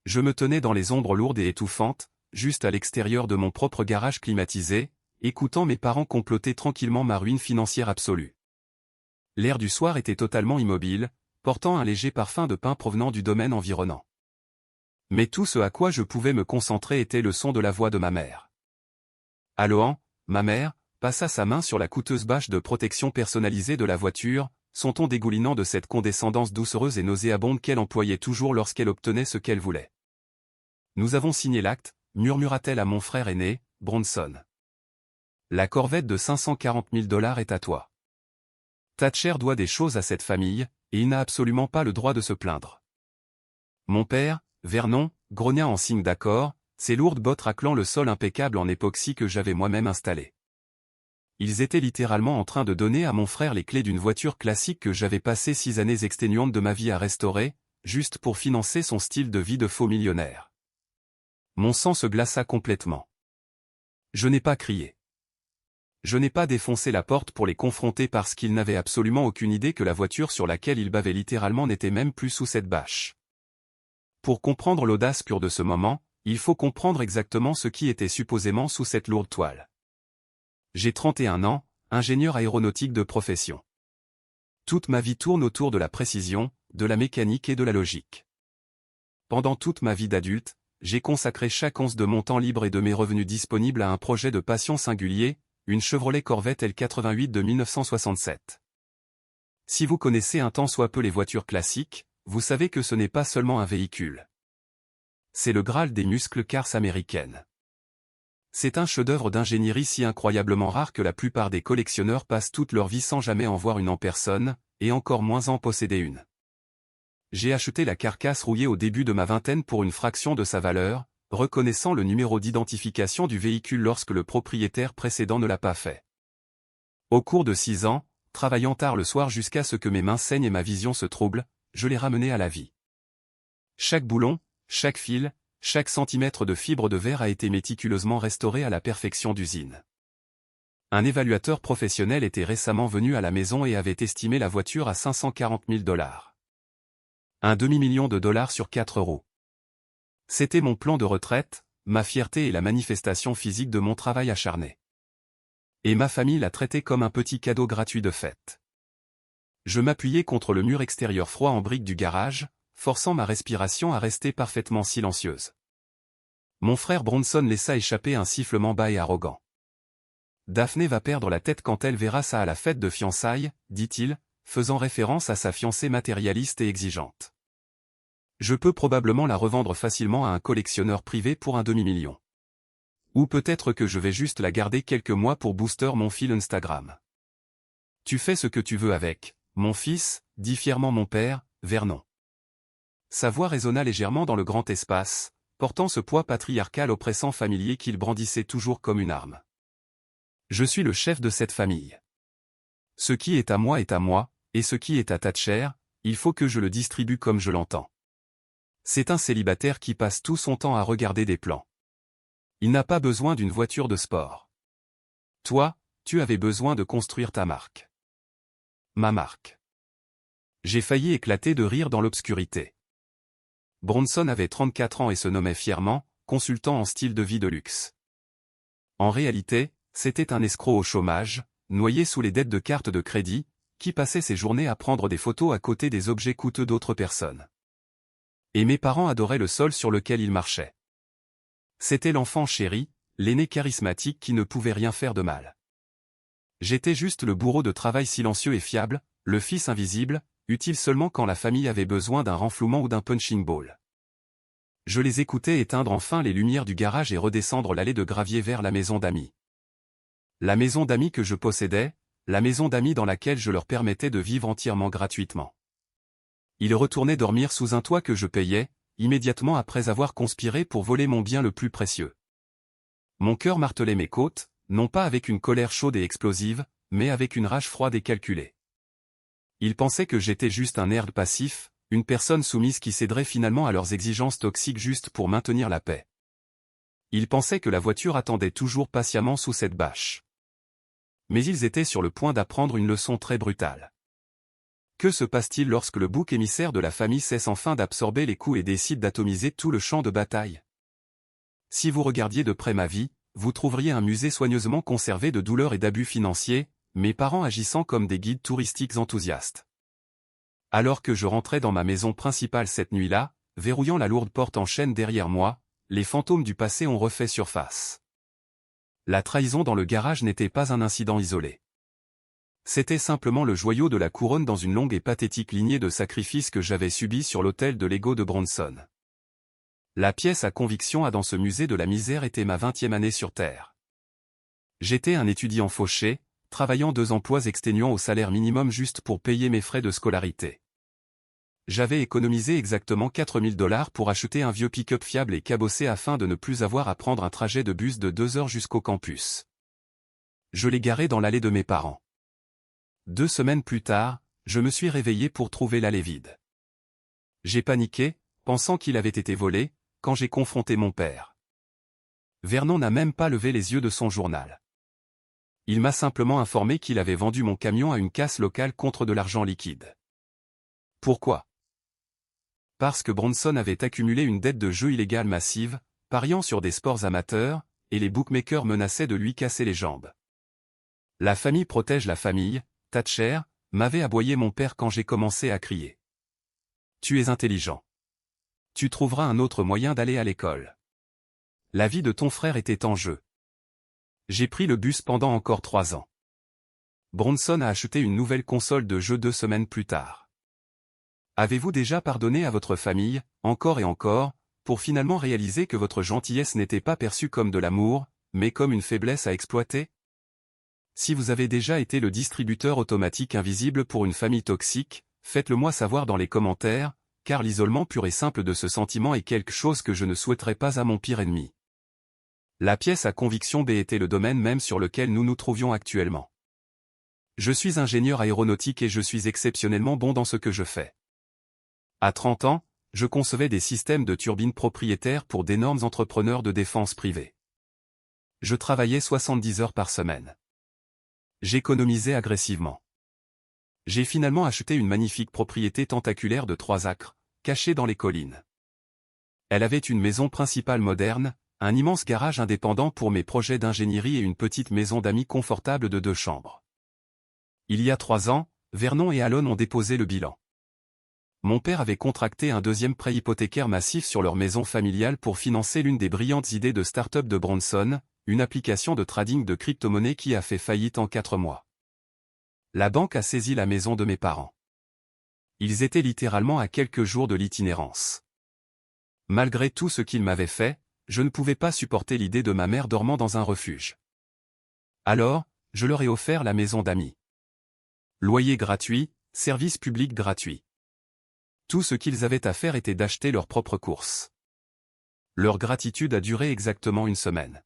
Je me tenais dans les ombres lourdes et étouffantes, juste à l'extérieur de mon propre garage climatisé, écoutant mes parents comploter tranquillement ma ruine financière absolue. L'air du soir était totalement immobile, portant un léger parfum de pin provenant du domaine environnant. Mais tout ce à quoi je pouvais me concentrer était le son de la voix de ma mère. Alohan, ma mère, passa sa main sur la coûteuse bâche de protection personnalisée de la voiture, son ton dégoulinant de cette condescendance doucereuse et nauséabonde qu'elle employait toujours lorsqu'elle obtenait ce qu'elle voulait. « Nous avons signé l'acte », murmura-t-elle à mon frère aîné, Bronson. « La corvette de 540 000 $ est à toi. Thatcher doit des choses à cette famille, et il n'a absolument pas le droit de se plaindre. » Mon père, Vernon, grogna en signe d'accord, ses lourdes bottes raclant le sol impeccable en époxy que j'avais moi-même installé. Ils étaient littéralement en train de donner à mon frère les clés d'une voiture classique que j'avais passé 6 années exténuantes de ma vie à restaurer, juste pour financer son style de vie de faux millionnaire. Mon sang se glaça complètement. Je n'ai pas crié. Je n'ai pas défoncé la porte pour les confronter parce qu'ils n'avaient absolument aucune idée que la voiture sur laquelle ils bavaient littéralement n'était même plus sous cette bâche. Pour comprendre l'audace pure de ce moment, il faut comprendre exactement ce qui était supposément sous cette lourde toile. J'ai 31 ans, ingénieur aéronautique de profession. Toute ma vie tourne autour de la précision, de la mécanique et de la logique. Pendant toute ma vie d'adulte, j'ai consacré chaque once de mon temps libre et de mes revenus disponibles à un projet de passion singulier, une Chevrolet Corvette L88 de 1967. Si vous connaissez un tant soit peu les voitures classiques, vous savez que ce n'est pas seulement un véhicule. C'est le Graal des muscles cars américaines. C'est un chef-d'œuvre d'ingénierie si incroyablement rare que la plupart des collectionneurs passent toute leur vie sans jamais en voir une en personne, et encore moins en posséder une. J'ai acheté la carcasse rouillée au début de ma vingtaine pour une fraction de sa valeur, reconnaissant le numéro d'identification du véhicule lorsque le propriétaire précédent ne l'a pas fait. Au cours de 6 ans, travaillant tard le soir jusqu'à ce que mes mains saignent et ma vision se trouble, je l'ai ramené à la vie. Chaque boulon, chaque fil, chaque centimètre de fibre de verre a été méticuleusement restauré à la perfection d'usine. Un évaluateur professionnel était récemment venu à la maison et avait estimé la voiture à 540 000 $. Un demi-million de dollars sur 4 roues. C'était mon plan de retraite, ma fierté et la manifestation physique de mon travail acharné. Et ma famille l'a traité comme un petit cadeau gratuit de fête. Je m'appuyais contre le mur extérieur froid en briques du garage, forçant ma respiration à rester parfaitement silencieuse. Mon frère Bronson laissa échapper un sifflement bas et arrogant. « Daphné va perdre la tête quand elle verra ça à la fête de fiançailles, dit-il, faisant référence à sa fiancée matérialiste et exigeante. Je peux probablement la revendre facilement à un collectionneur privé pour un demi-million. Ou peut-être que je vais juste la garder quelques mois pour booster mon fil Instagram. Tu fais ce que tu veux avec, mon fils, dit fièrement mon père, Vernon. Sa voix résonna légèrement dans le grand espace, portant ce poids patriarcal oppressant familier qu'il brandissait toujours comme une arme. Je suis le chef de cette famille. Ce qui est à moi, et ce qui est à Thatcher, il faut que je le distribue comme je l'entends. C'est un célibataire qui passe tout son temps à regarder des plans. Il n'a pas besoin d'une voiture de sport. Toi, tu avais besoin de construire ta marque. Ma marque. J'ai failli éclater de rire dans l'obscurité. Bronson avait 34 ans et se nommait fièrement « consultant en style de vie de luxe ». En réalité, c'était un escroc au chômage, noyé sous les dettes de cartes de crédit, qui passait ses journées à prendre des photos à côté des objets coûteux d'autres personnes. Et mes parents adoraient le sol sur lequel il marchait. C'était l'enfant chéri, l'aîné charismatique qui ne pouvait rien faire de mal. J'étais juste le bourreau de travail silencieux et fiable, le fils invisible, utile seulement quand la famille avait besoin d'un renflouement ou d'un punching ball. Je les écoutais éteindre enfin les lumières du garage et redescendre l'allée de gravier vers la maison d'amis. La maison d'amis que je possédais, la maison d'amis dans laquelle je leur permettais de vivre entièrement gratuitement. Ils retournaient dormir sous un toit que je payais, immédiatement après avoir conspiré pour voler mon bien le plus précieux. Mon cœur martelait mes côtes, non pas avec une colère chaude et explosive, mais avec une rage froide et calculée. Ils pensaient que j'étais juste un nerd passif, une personne soumise qui céderait finalement à leurs exigences toxiques juste pour maintenir la paix. Ils pensaient que la voiture attendait toujours patiemment sous cette bâche. Mais ils étaient sur le point d'apprendre une leçon très brutale. Que se passe-t-il lorsque le bouc émissaire de la famille cesse enfin d'absorber les coups et décide d'atomiser tout le champ de bataille? Si vous regardiez de près ma vie, vous trouveriez un musée soigneusement conservé de douleurs et d'abus financiers, mes parents agissant comme des guides touristiques enthousiastes. Alors que je rentrais dans ma maison principale cette nuit-là, verrouillant la lourde porte en chêne derrière moi, les fantômes du passé ont refait surface. La trahison dans le garage n'était pas un incident isolé. C'était simplement le joyau de la couronne dans une longue et pathétique lignée de sacrifices que j'avais subis sur l'autel de l'ego de Bronson. La pièce à conviction a dans ce musée de la misère était ma 20e année sur Terre. J'étais un étudiant fauché, travaillant 2 emplois exténuants au salaire minimum juste pour payer mes frais de scolarité. J'avais économisé exactement $4000 pour acheter un vieux pick-up fiable et cabossé afin de ne plus avoir à prendre un trajet de bus de 2 heures jusqu'au campus. Je l'ai garé dans l'allée de mes parents. 2 semaines plus tard, je me suis réveillé pour trouver l'allée vide. J'ai paniqué, pensant qu'il avait été volé, quand j'ai confronté mon père. Vernon n'a même pas levé les yeux de son journal. Il m'a simplement informé qu'il avait vendu mon camion à une casse locale contre de l'argent liquide. Pourquoi? Parce que Bronson avait accumulé une dette de jeu illégale massive, pariant sur des sports amateurs, et les bookmakers menaçaient de lui casser les jambes. La famille protège la famille, Thatcher, m'avait aboyé mon père quand j'ai commencé à crier. Tu es intelligent. Tu trouveras un autre moyen d'aller à l'école. La vie de ton frère était en jeu. J'ai pris le bus pendant encore 3 ans. Bronson a acheté une nouvelle console de jeu 2 semaines plus tard. Avez-vous déjà pardonné à votre famille, encore et encore, pour finalement réaliser que votre gentillesse n'était pas perçue comme de l'amour, mais comme une faiblesse à exploiter? Si vous avez déjà été le distributeur automatique invisible pour une famille toxique, faites-le moi savoir dans les commentaires, car l'isolement pur et simple de ce sentiment est quelque chose que je ne souhaiterais pas à mon pire ennemi. La pièce à conviction B était le domaine même sur lequel nous nous trouvions actuellement. Je suis ingénieur aéronautique et je suis exceptionnellement bon dans ce que je fais. À 30 ans, je concevais des systèmes de turbines propriétaires pour d'énormes entrepreneurs de défense privée. Je travaillais 70 heures par semaine. J'économisais agressivement. J'ai finalement acheté une magnifique propriété tentaculaire de 3 acres, cachée dans les collines. Elle avait une maison principale moderne, un immense garage indépendant pour mes projets d'ingénierie et une petite maison d'amis confortable de 2 chambres. Il y a 3 ans, Vernon et Alon ont déposé le bilan. Mon père avait contracté un 2e prêt hypothécaire massif sur leur maison familiale pour financer l'une des brillantes idées de start-up de Bronson, une application de trading de crypto-monnaie qui a fait faillite en 4 mois. La banque a saisi la maison de mes parents. Ils étaient littéralement à quelques jours de l'itinérance. Malgré tout ce qu'ils m'avaient fait, je ne pouvais pas supporter l'idée de ma mère dormant dans un refuge. Alors, je leur ai offert la maison d'amis. Loyer gratuit, service public gratuit. Tout ce qu'ils avaient à faire était d'acheter leurs propres courses. Leur gratitude a duré exactement 1 semaine.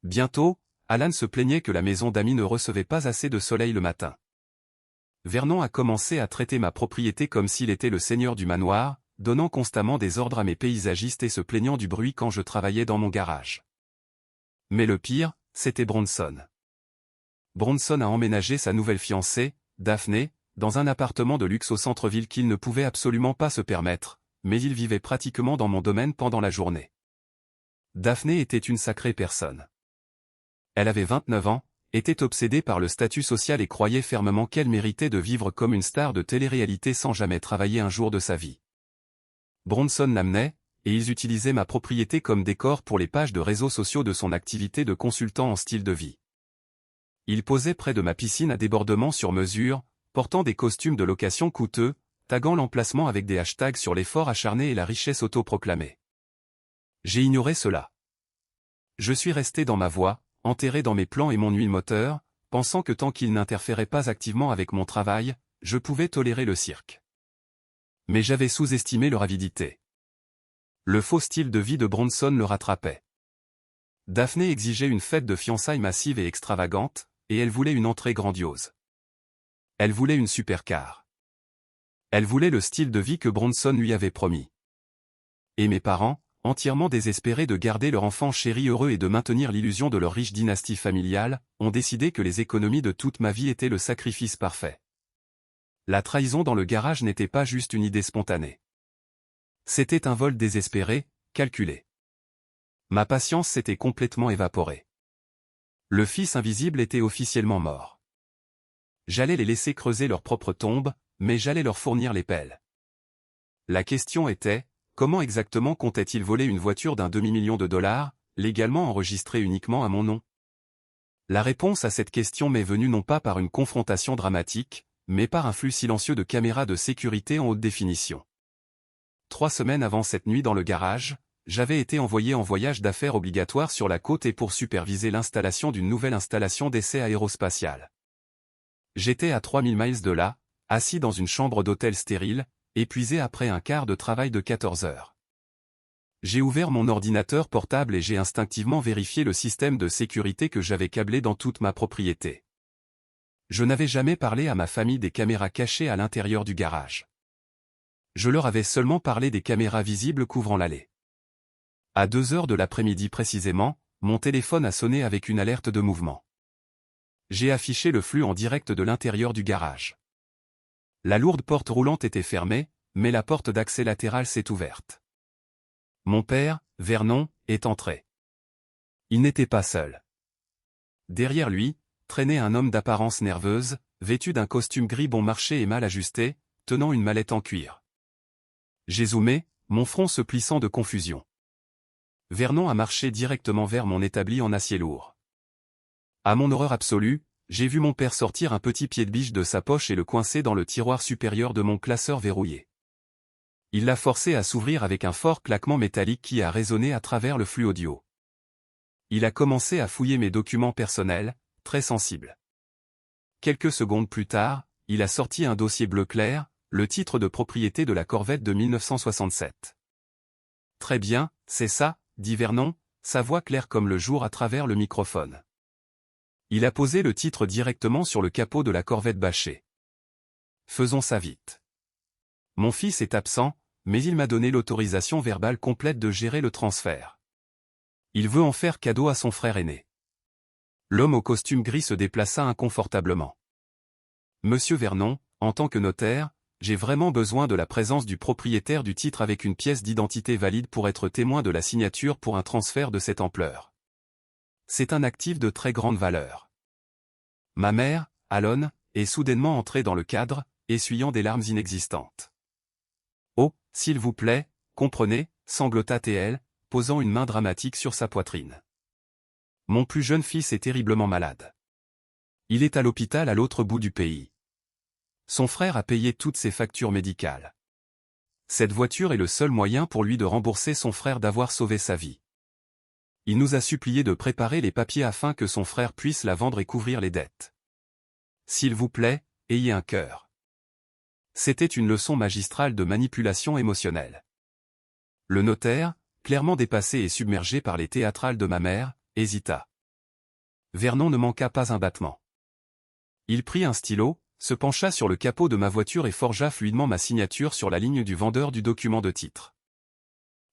Bientôt, Alan se plaignait que la maison d'amis ne recevait pas assez de soleil le matin. Vernon a commencé à traiter ma propriété comme s'il était le seigneur du manoir, donnant constamment des ordres à mes paysagistes et se plaignant du bruit quand je travaillais dans mon garage. Mais le pire, c'était Bronson. Bronson a emménagé sa nouvelle fiancée, Daphné, dans un appartement de luxe au centre-ville qu'il ne pouvait absolument pas se permettre, mais il vivait pratiquement dans mon domaine pendant la journée. Daphné était une sacrée personne. Elle avait 29 ans, était obsédée par le statut social et croyait fermement qu'elle méritait de vivre comme une star de télé-réalité sans jamais travailler un jour de sa vie. Bronson l'amenait, et ils utilisaient ma propriété comme décor pour les pages de réseaux sociaux de son activité de consultant en style de vie. Il posait près de ma piscine à débordement sur mesure, portant des costumes de location coûteux, taguant l'emplacement avec des hashtags sur l'effort acharné et la richesse autoproclamée. J'ai ignoré cela. Je suis resté dans ma voie, enterré dans mes plans et mon huile moteur, pensant que tant qu'il n'interférait pas activement avec mon travail, je pouvais tolérer le cirque. Mais j'avais sous-estimé leur avidité. Le faux style de vie de Bronson le rattrapait. Daphné exigeait une fête de fiançailles massive et extravagante, et elle voulait une entrée grandiose. Elle voulait une supercar. Elle voulait le style de vie que Bronson lui avait promis. Et mes parents, entièrement désespérés de garder leur enfant chéri heureux et de maintenir l'illusion de leur riche dynastie familiale, ont décidé que les économies de toute ma vie étaient le sacrifice parfait. La trahison dans le garage n'était pas juste une idée spontanée. C'était un vol désespéré, calculé. Ma patience s'était complètement évaporée. Le fils invisible était officiellement mort. J'allais les laisser creuser leur propre tombe, mais j'allais leur fournir les pelles. La question était, comment exactement comptait-il voler une voiture d'un demi-million de dollars, légalement enregistrée uniquement à mon nom? La réponse à cette question m'est venue non pas par une confrontation dramatique, mais par un flux silencieux de caméras de sécurité en haute définition. 3 semaines avant cette nuit dans le garage, j'avais été envoyé en voyage d'affaires obligatoire sur la côte et pour superviser l'installation d'une nouvelle installation d'essai aérospatial. J'étais à 3000 miles de là, assis dans une chambre d'hôtel stérile, épuisé après un quart de travail de 14 heures. J'ai ouvert mon ordinateur portable et j'ai instinctivement vérifié le système de sécurité que j'avais câblé dans toute ma propriété. Je n'avais jamais parlé à ma famille des caméras cachées à l'intérieur du garage. Je leur avais seulement parlé des caméras visibles couvrant l'allée. À 2 heures de l'après-midi précisément, mon téléphone a sonné avec une alerte de mouvement. J'ai affiché le flux en direct de l'intérieur du garage. La lourde porte roulante était fermée, mais la porte d'accès latérale s'est ouverte. Mon père, Vernon, est entré. Il n'était pas seul. Derrière lui, traînait un homme d'apparence nerveuse, vêtu d'un costume gris bon marché et mal ajusté, tenant une mallette en cuir. J'ai zoomé, mon front se plissant de confusion. Vernon a marché directement vers mon établi en acier lourd. À mon horreur absolue, j'ai vu mon père sortir un petit pied de biche de sa poche et le coincer dans le tiroir supérieur de mon classeur verrouillé. Il l'a forcé à s'ouvrir avec un fort claquement métallique qui a résonné à travers le flux audio. Il a commencé à fouiller mes documents personnels, très sensibles. Quelques secondes plus tard, il a sorti un dossier bleu clair, le titre de propriété de la Corvette de 1967. « Très bien, c'est ça, » dit Vernon, sa voix claire comme le jour à travers le microphone. Il a posé le titre directement sur le capot de la Corvette bâchée. Faisons ça vite. Mon fils est absent, mais il m'a donné l'autorisation verbale complète de gérer le transfert. Il veut en faire cadeau à son frère aîné. L'homme au costume gris se déplaça inconfortablement. Monsieur Vernon, en tant que notaire, j'ai vraiment besoin de la présence du propriétaire du titre avec une pièce d'identité valide pour être témoin de la signature pour un transfert de cette ampleur. C'est un actif de très grande valeur. Ma mère, Alon, est soudainement entrée dans le cadre, essuyant des larmes inexistantes. Oh, s'il vous plaît, comprenez, sanglota-t-elle, posant une main dramatique sur sa poitrine. Mon plus jeune fils est terriblement malade. Il est à l'hôpital à l'autre bout du pays. Son frère a payé toutes ses factures médicales. Cette voiture est le seul moyen pour lui de rembourser son frère d'avoir sauvé sa vie. Il nous a supplié de préparer les papiers afin que son frère puisse la vendre et couvrir les dettes. S'il vous plaît, ayez un cœur. C'était une leçon magistrale de manipulation émotionnelle. Le notaire, clairement dépassé et submergé par les théâtrales de ma mère, hésita. Vernon ne manqua pas un battement. Il prit un stylo, se pencha sur le capot de ma voiture et forgea fluidement ma signature sur la ligne du vendeur du document de titre.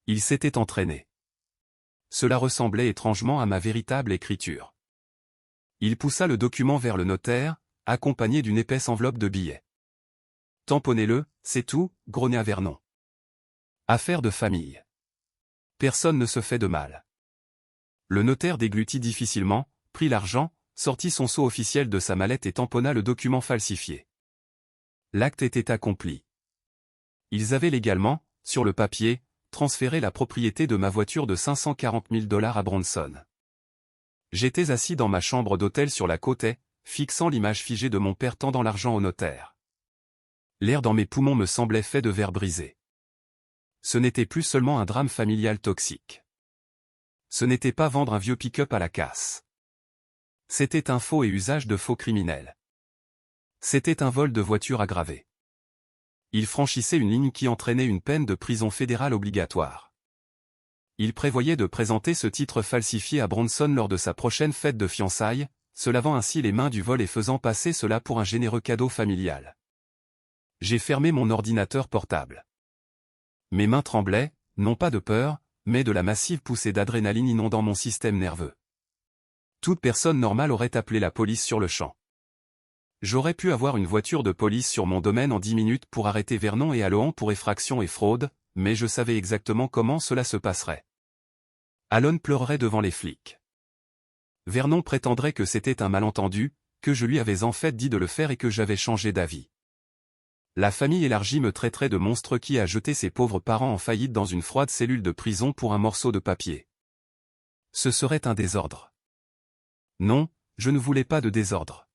Il s'était entraîné. Cela ressemblait étrangement à ma véritable écriture. Il poussa le document vers le notaire, accompagné d'une épaisse enveloppe de billets. « Tamponnez-le, c'est tout, » grogna Vernon. « Affaire de famille. Personne ne se fait de mal. » Le notaire déglutit difficilement, prit l'argent, sortit son sceau officiel de sa mallette et tamponna le document falsifié. L'acte était accompli. Ils avaient légalement, sur le papier, transféré la propriété de ma voiture de 540 000 $ à Bronson. J'étais assis dans ma chambre d'hôtel sur la côte, fixant l'image figée de mon père tendant l'argent au notaire. L'air dans mes poumons me semblait fait de verre brisé. Ce n'était plus seulement un drame familial toxique. Ce n'était pas vendre un vieux pick-up à la casse. C'était un faux et usage de faux criminels. C'était un vol de voiture aggravé. Il franchissait une ligne qui entraînait une peine de prison fédérale obligatoire. Il prévoyait de présenter ce titre falsifié à Bronson lors de sa prochaine fête de fiançailles, se lavant ainsi les mains du vol et faisant passer cela pour un généreux cadeau familial. J'ai fermé mon ordinateur portable. Mes mains tremblaient, non pas de peur, mais de la massive poussée d'adrénaline inondant mon système nerveux. Toute personne normale aurait appelé la police sur le champ. J'aurais pu avoir une voiture de police sur mon domaine en 10 minutes pour arrêter Vernon et Alohan pour effraction et fraude, mais je savais exactement comment cela se passerait. Alon pleurerait devant les flics. Vernon prétendrait que c'était un malentendu, que je lui avais en fait dit de le faire et que j'avais changé d'avis. La famille élargie me traiterait de monstre qui a jeté ses pauvres parents en faillite dans une froide cellule de prison pour un morceau de papier. Ce serait un désordre. Non, je ne voulais pas de désordre.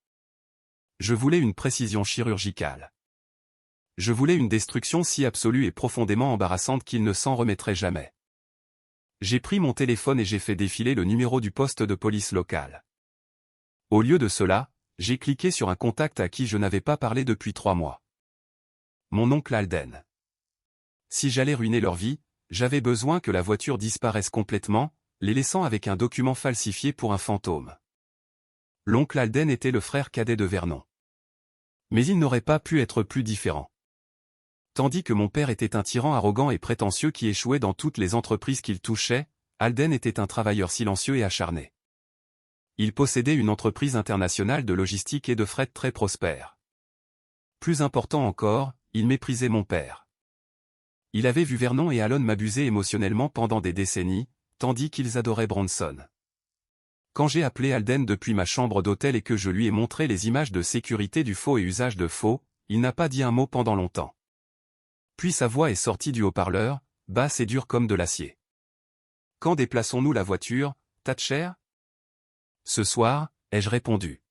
Je voulais une précision chirurgicale. Je voulais une destruction si absolue et profondément embarrassante qu'il ne s'en remettrait jamais. J'ai pris mon téléphone et j'ai fait défiler le numéro du poste de police local. Au lieu de cela, j'ai cliqué sur un contact à qui je n'avais pas parlé depuis 3 mois. Mon oncle Alden. Si j'allais ruiner leur vie, j'avais besoin que la voiture disparaisse complètement, les laissant avec un document falsifié pour un fantôme. L'oncle Alden était le frère cadet de Vernon. Mais il n'aurait pas pu être plus différent. Tandis que mon père était un tyran arrogant et prétentieux qui échouait dans toutes les entreprises qu'il touchait, Alden était un travailleur silencieux et acharné. Il possédait une entreprise internationale de logistique et de fret très prospère. Plus important encore, il méprisait mon père. Il avait vu Vernon et Alon m'abuser émotionnellement pendant des décennies, tandis qu'ils adoraient Bronson. Quand j'ai appelé Alden depuis ma chambre d'hôtel et que je lui ai montré les images de sécurité du faux et usage de faux, il n'a pas dit un mot pendant longtemps. Puis sa voix est sortie du haut-parleur, basse et dure comme de l'acier. « Quand déplaçons-nous la voiture, Thatcher ?»« Ce soir », ai-je répondu.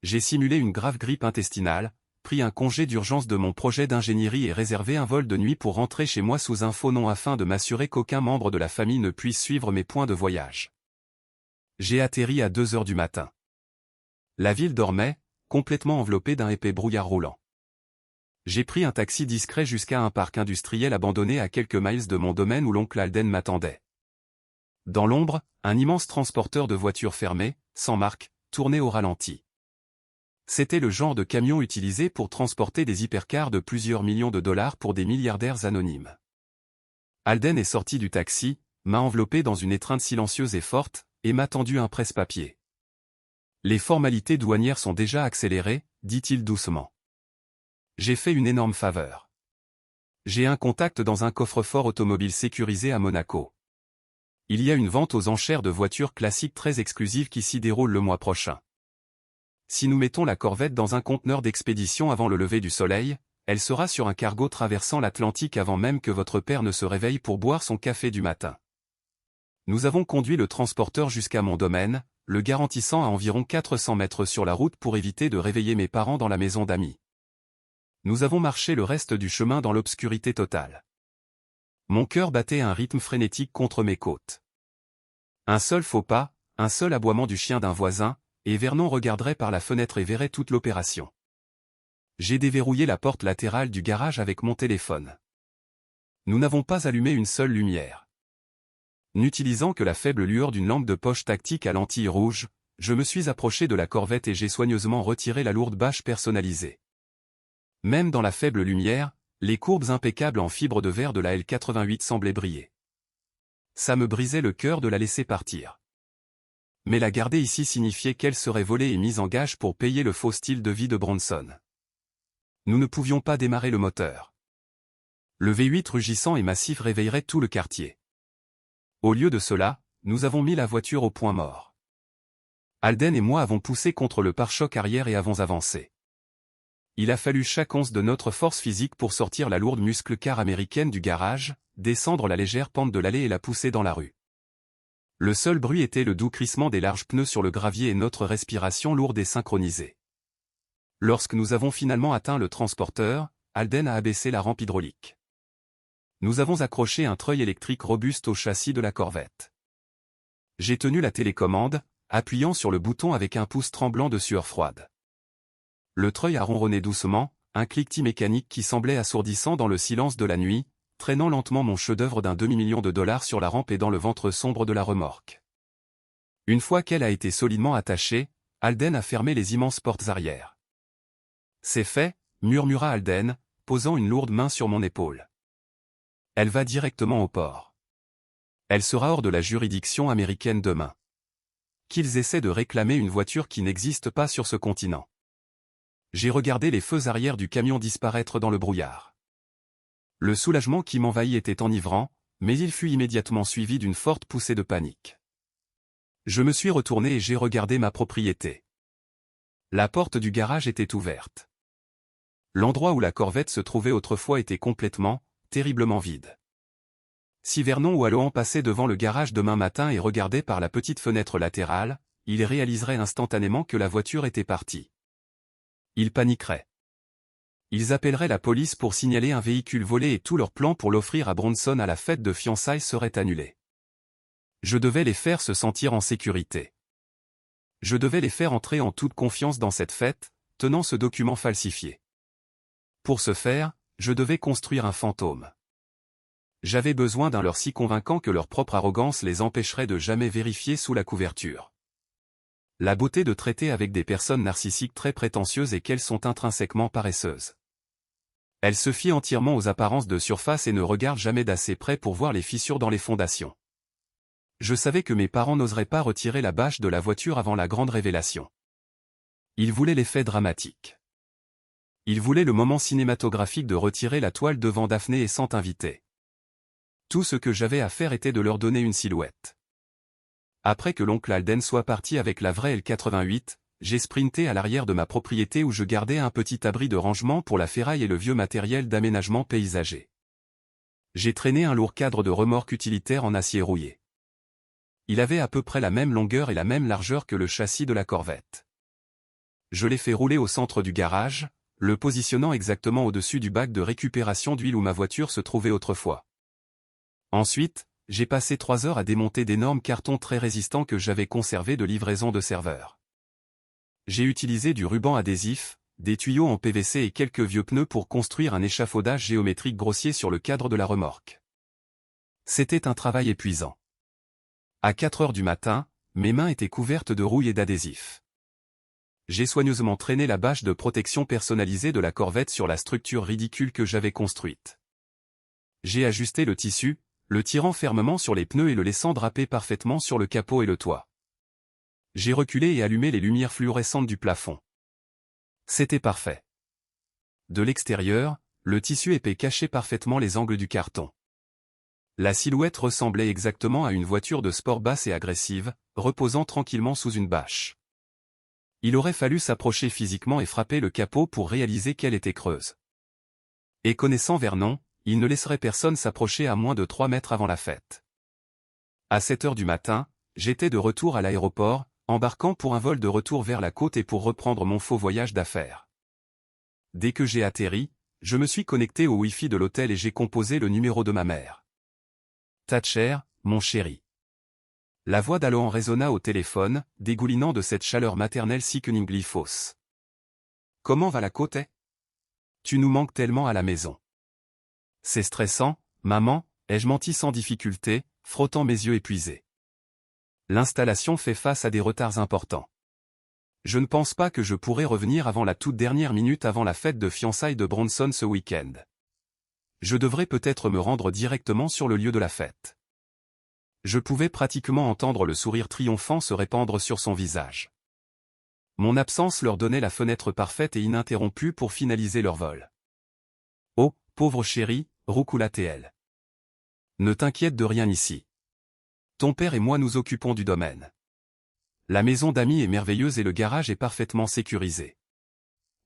J'ai simulé une grave grippe intestinale, pris un congé d'urgence de mon projet d'ingénierie et réservé un vol de nuit pour rentrer chez moi sous un faux nom afin de m'assurer qu'aucun membre de la famille ne puisse suivre mes points de voyage. J'ai atterri à 2 heures du matin. La ville dormait, complètement enveloppée d'un épais brouillard roulant. J'ai pris un taxi discret jusqu'à un parc industriel abandonné à quelques miles de mon domaine où l'oncle Alden m'attendait. Dans l'ombre, un immense transporteur de voitures fermé, sans marque, tournait au ralenti. C'était le genre de camion utilisé pour transporter des hypercars de plusieurs millions de dollars pour des milliardaires anonymes. Alden est sorti du taxi, m'a enveloppé dans une étreinte silencieuse et forte, et m'a tendu un presse-papier. « Les formalités douanières sont déjà accélérées, dit-il doucement. J'ai fait une énorme faveur. J'ai un contact dans un coffre-fort automobile sécurisé à Monaco. Il y a une vente aux enchères de voitures classiques très exclusive qui s'y déroule le mois prochain. Si nous mettons la Corvette dans un conteneur d'expédition avant le lever du soleil, elle sera sur un cargo traversant l'Atlantique avant même que votre père ne se réveille pour boire son café du matin. Nous avons conduit le transporteur jusqu'à mon domaine, le garantissant à environ 400 mètres sur la route pour éviter de réveiller mes parents dans la maison d'amis. Nous avons marché le reste du chemin dans l'obscurité totale. Mon cœur battait à un rythme frénétique contre mes côtes. Un seul faux pas, un seul aboiement du chien d'un voisin, et Vernon regarderait par la fenêtre et verrait toute l'opération. J'ai déverrouillé la porte latérale du garage avec mon téléphone. Nous n'avons pas allumé une seule lumière. N'utilisant que la faible lueur d'une lampe de poche tactique à lentilles rouges, je me suis approché de la Corvette et j'ai soigneusement retiré la lourde bâche personnalisée. Même dans la faible lumière, les courbes impeccables en fibre de verre de la L88 semblaient briller. Ça me brisait le cœur de la laisser partir. Mais la garder ici signifiait qu'elle serait volée et mise en gage pour payer le faux style de vie de Bronson. Nous ne pouvions pas démarrer le moteur. Le V8 rugissant et massif réveillerait tout le quartier. Au lieu de cela, nous avons mis la voiture au point mort. Alden et moi avons poussé contre le pare-choc arrière et avons avancé. Il a fallu chaque once de notre force physique pour sortir la lourde muscle-car américaine du garage, descendre la légère pente de l'allée et la pousser dans la rue. Le seul bruit était le doux crissement des larges pneus sur le gravier et notre respiration lourde et synchronisée. Lorsque nous avons finalement atteint le transporteur, Alden a abaissé la rampe hydraulique. Nous avons accroché un treuil électrique robuste au châssis de la Corvette. J'ai tenu la télécommande, appuyant sur le bouton avec un pouce tremblant de sueur froide. Le treuil a ronronné doucement, un cliquetis mécanique qui semblait assourdissant dans le silence de la nuit, traînant lentement mon chef-d'œuvre d'un demi-million de dollars sur la rampe et dans le ventre sombre de la remorque. Une fois qu'elle a été solidement attachée, Alden a fermé les immenses portes arrière. « C'est fait », murmura Alden, posant une lourde main sur mon épaule. « Elle va directement au port. Elle sera hors de la juridiction américaine demain. Qu'ils essaient de réclamer une voiture qui n'existe pas sur ce continent. J'ai regardé les feux arrière du camion disparaître dans le brouillard. Le soulagement qui m'envahit était enivrant, mais il fut immédiatement suivi d'une forte poussée de panique. Je me suis retourné et j'ai regardé ma propriété. La porte du garage était ouverte. L'endroit où la Corvette se trouvait autrefois était complètement, terriblement vide. Si Vernon ou Alohan passait devant le garage demain matin et regardait par la petite fenêtre latérale, il réaliserait instantanément que la voiture était partie. Ils paniqueraient. Ils appelleraient la police pour signaler un véhicule volé et tous leurs plans pour l'offrir à Bronson à la fête de fiançailles seraient annulés. Je devais les faire se sentir en sécurité. Je devais les faire entrer en toute confiance dans cette fête, tenant ce document falsifié. Pour ce faire, je devais construire un fantôme. J'avais besoin d'un leurre si convaincant que leur propre arrogance les empêcherait de jamais vérifier sous la couverture. La beauté de traiter avec des personnes narcissiques très prétentieuses et qu'elles sont intrinsèquement paresseuses. Elles se fient entièrement aux apparences de surface et ne regardent jamais d'assez près pour voir les fissures dans les fondations. Je savais que mes parents n'oseraient pas retirer la bâche de la voiture avant la grande révélation. Ils voulaient l'effet dramatique. Ils voulaient le moment cinématographique de retirer la toile devant Daphné et sans invité. Tout ce que j'avais à faire était de leur donner une silhouette. Après que l'oncle Alden soit parti avec la vraie L88, j'ai sprinté à l'arrière de ma propriété où je gardais un petit abri de rangement pour la ferraille et le vieux matériel d'aménagement paysager. J'ai traîné un lourd cadre de remorque utilitaire en acier rouillé. Il avait à peu près la même longueur et la même largeur que le châssis de la Corvette. Je l'ai fait rouler au centre du garage, le positionnant exactement au-dessus du bac de récupération d'huile où ma voiture se trouvait autrefois. Ensuite, j'ai passé 3 heures à démonter d'énormes cartons très résistants que j'avais conservés de livraison de serveurs. J'ai utilisé du ruban adhésif, des tuyaux en PVC et quelques vieux pneus pour construire un échafaudage géométrique grossier sur le cadre de la remorque. C'était un travail épuisant. À 4 heures du matin, mes mains étaient couvertes de rouille et d'adhésif. J'ai soigneusement traîné la bâche de protection personnalisée de la Corvette sur la structure ridicule que j'avais construite. J'ai ajusté le tissu, le tirant fermement sur les pneus et le laissant draper parfaitement sur le capot et le toit. J'ai reculé et allumé les lumières fluorescentes du plafond. C'était parfait. De l'extérieur, le tissu épais cachait parfaitement les angles du carton. La silhouette ressemblait exactement à une voiture de sport basse et agressive, reposant tranquillement sous une bâche. Il aurait fallu s'approcher physiquement et frapper le capot pour réaliser qu'elle était creuse. Et connaissant Vernon, il ne laisserait personne s'approcher à moins de 3 mètres avant la fête. À 7 heures du matin, j'étais de retour à l'aéroport, embarquant pour un vol de retour vers la côte et pour reprendre mon faux voyage d'affaires. Dès que j'ai atterri, je me suis connecté au Wi-Fi de l'hôtel et j'ai composé le numéro de ma mère. Thatcher, mon chéri. La voix d'Alohan résonna au téléphone, dégoulinant de cette chaleur maternelle sickeningly fausse. Comment va la côte? Tu nous manques tellement à la maison. C'est stressant, maman, ai-je menti sans difficulté, frottant mes yeux épuisés. L'installation fait face à des retards importants. Je ne pense pas que je pourrai revenir avant la toute dernière minute avant la fête de fiançailles de Bronson ce week-end. Je devrais peut-être me rendre directement sur le lieu de la fête. Je pouvais pratiquement entendre le sourire triomphant se répandre sur son visage. Mon absence leur donnait la fenêtre parfaite et ininterrompue pour finaliser leur vol. Oh, pauvre chérie, roucoula-t-elle. Ne t'inquiète de rien ici. Ton père et moi nous occupons du domaine. La maison d'amis est merveilleuse et le garage est parfaitement sécurisé.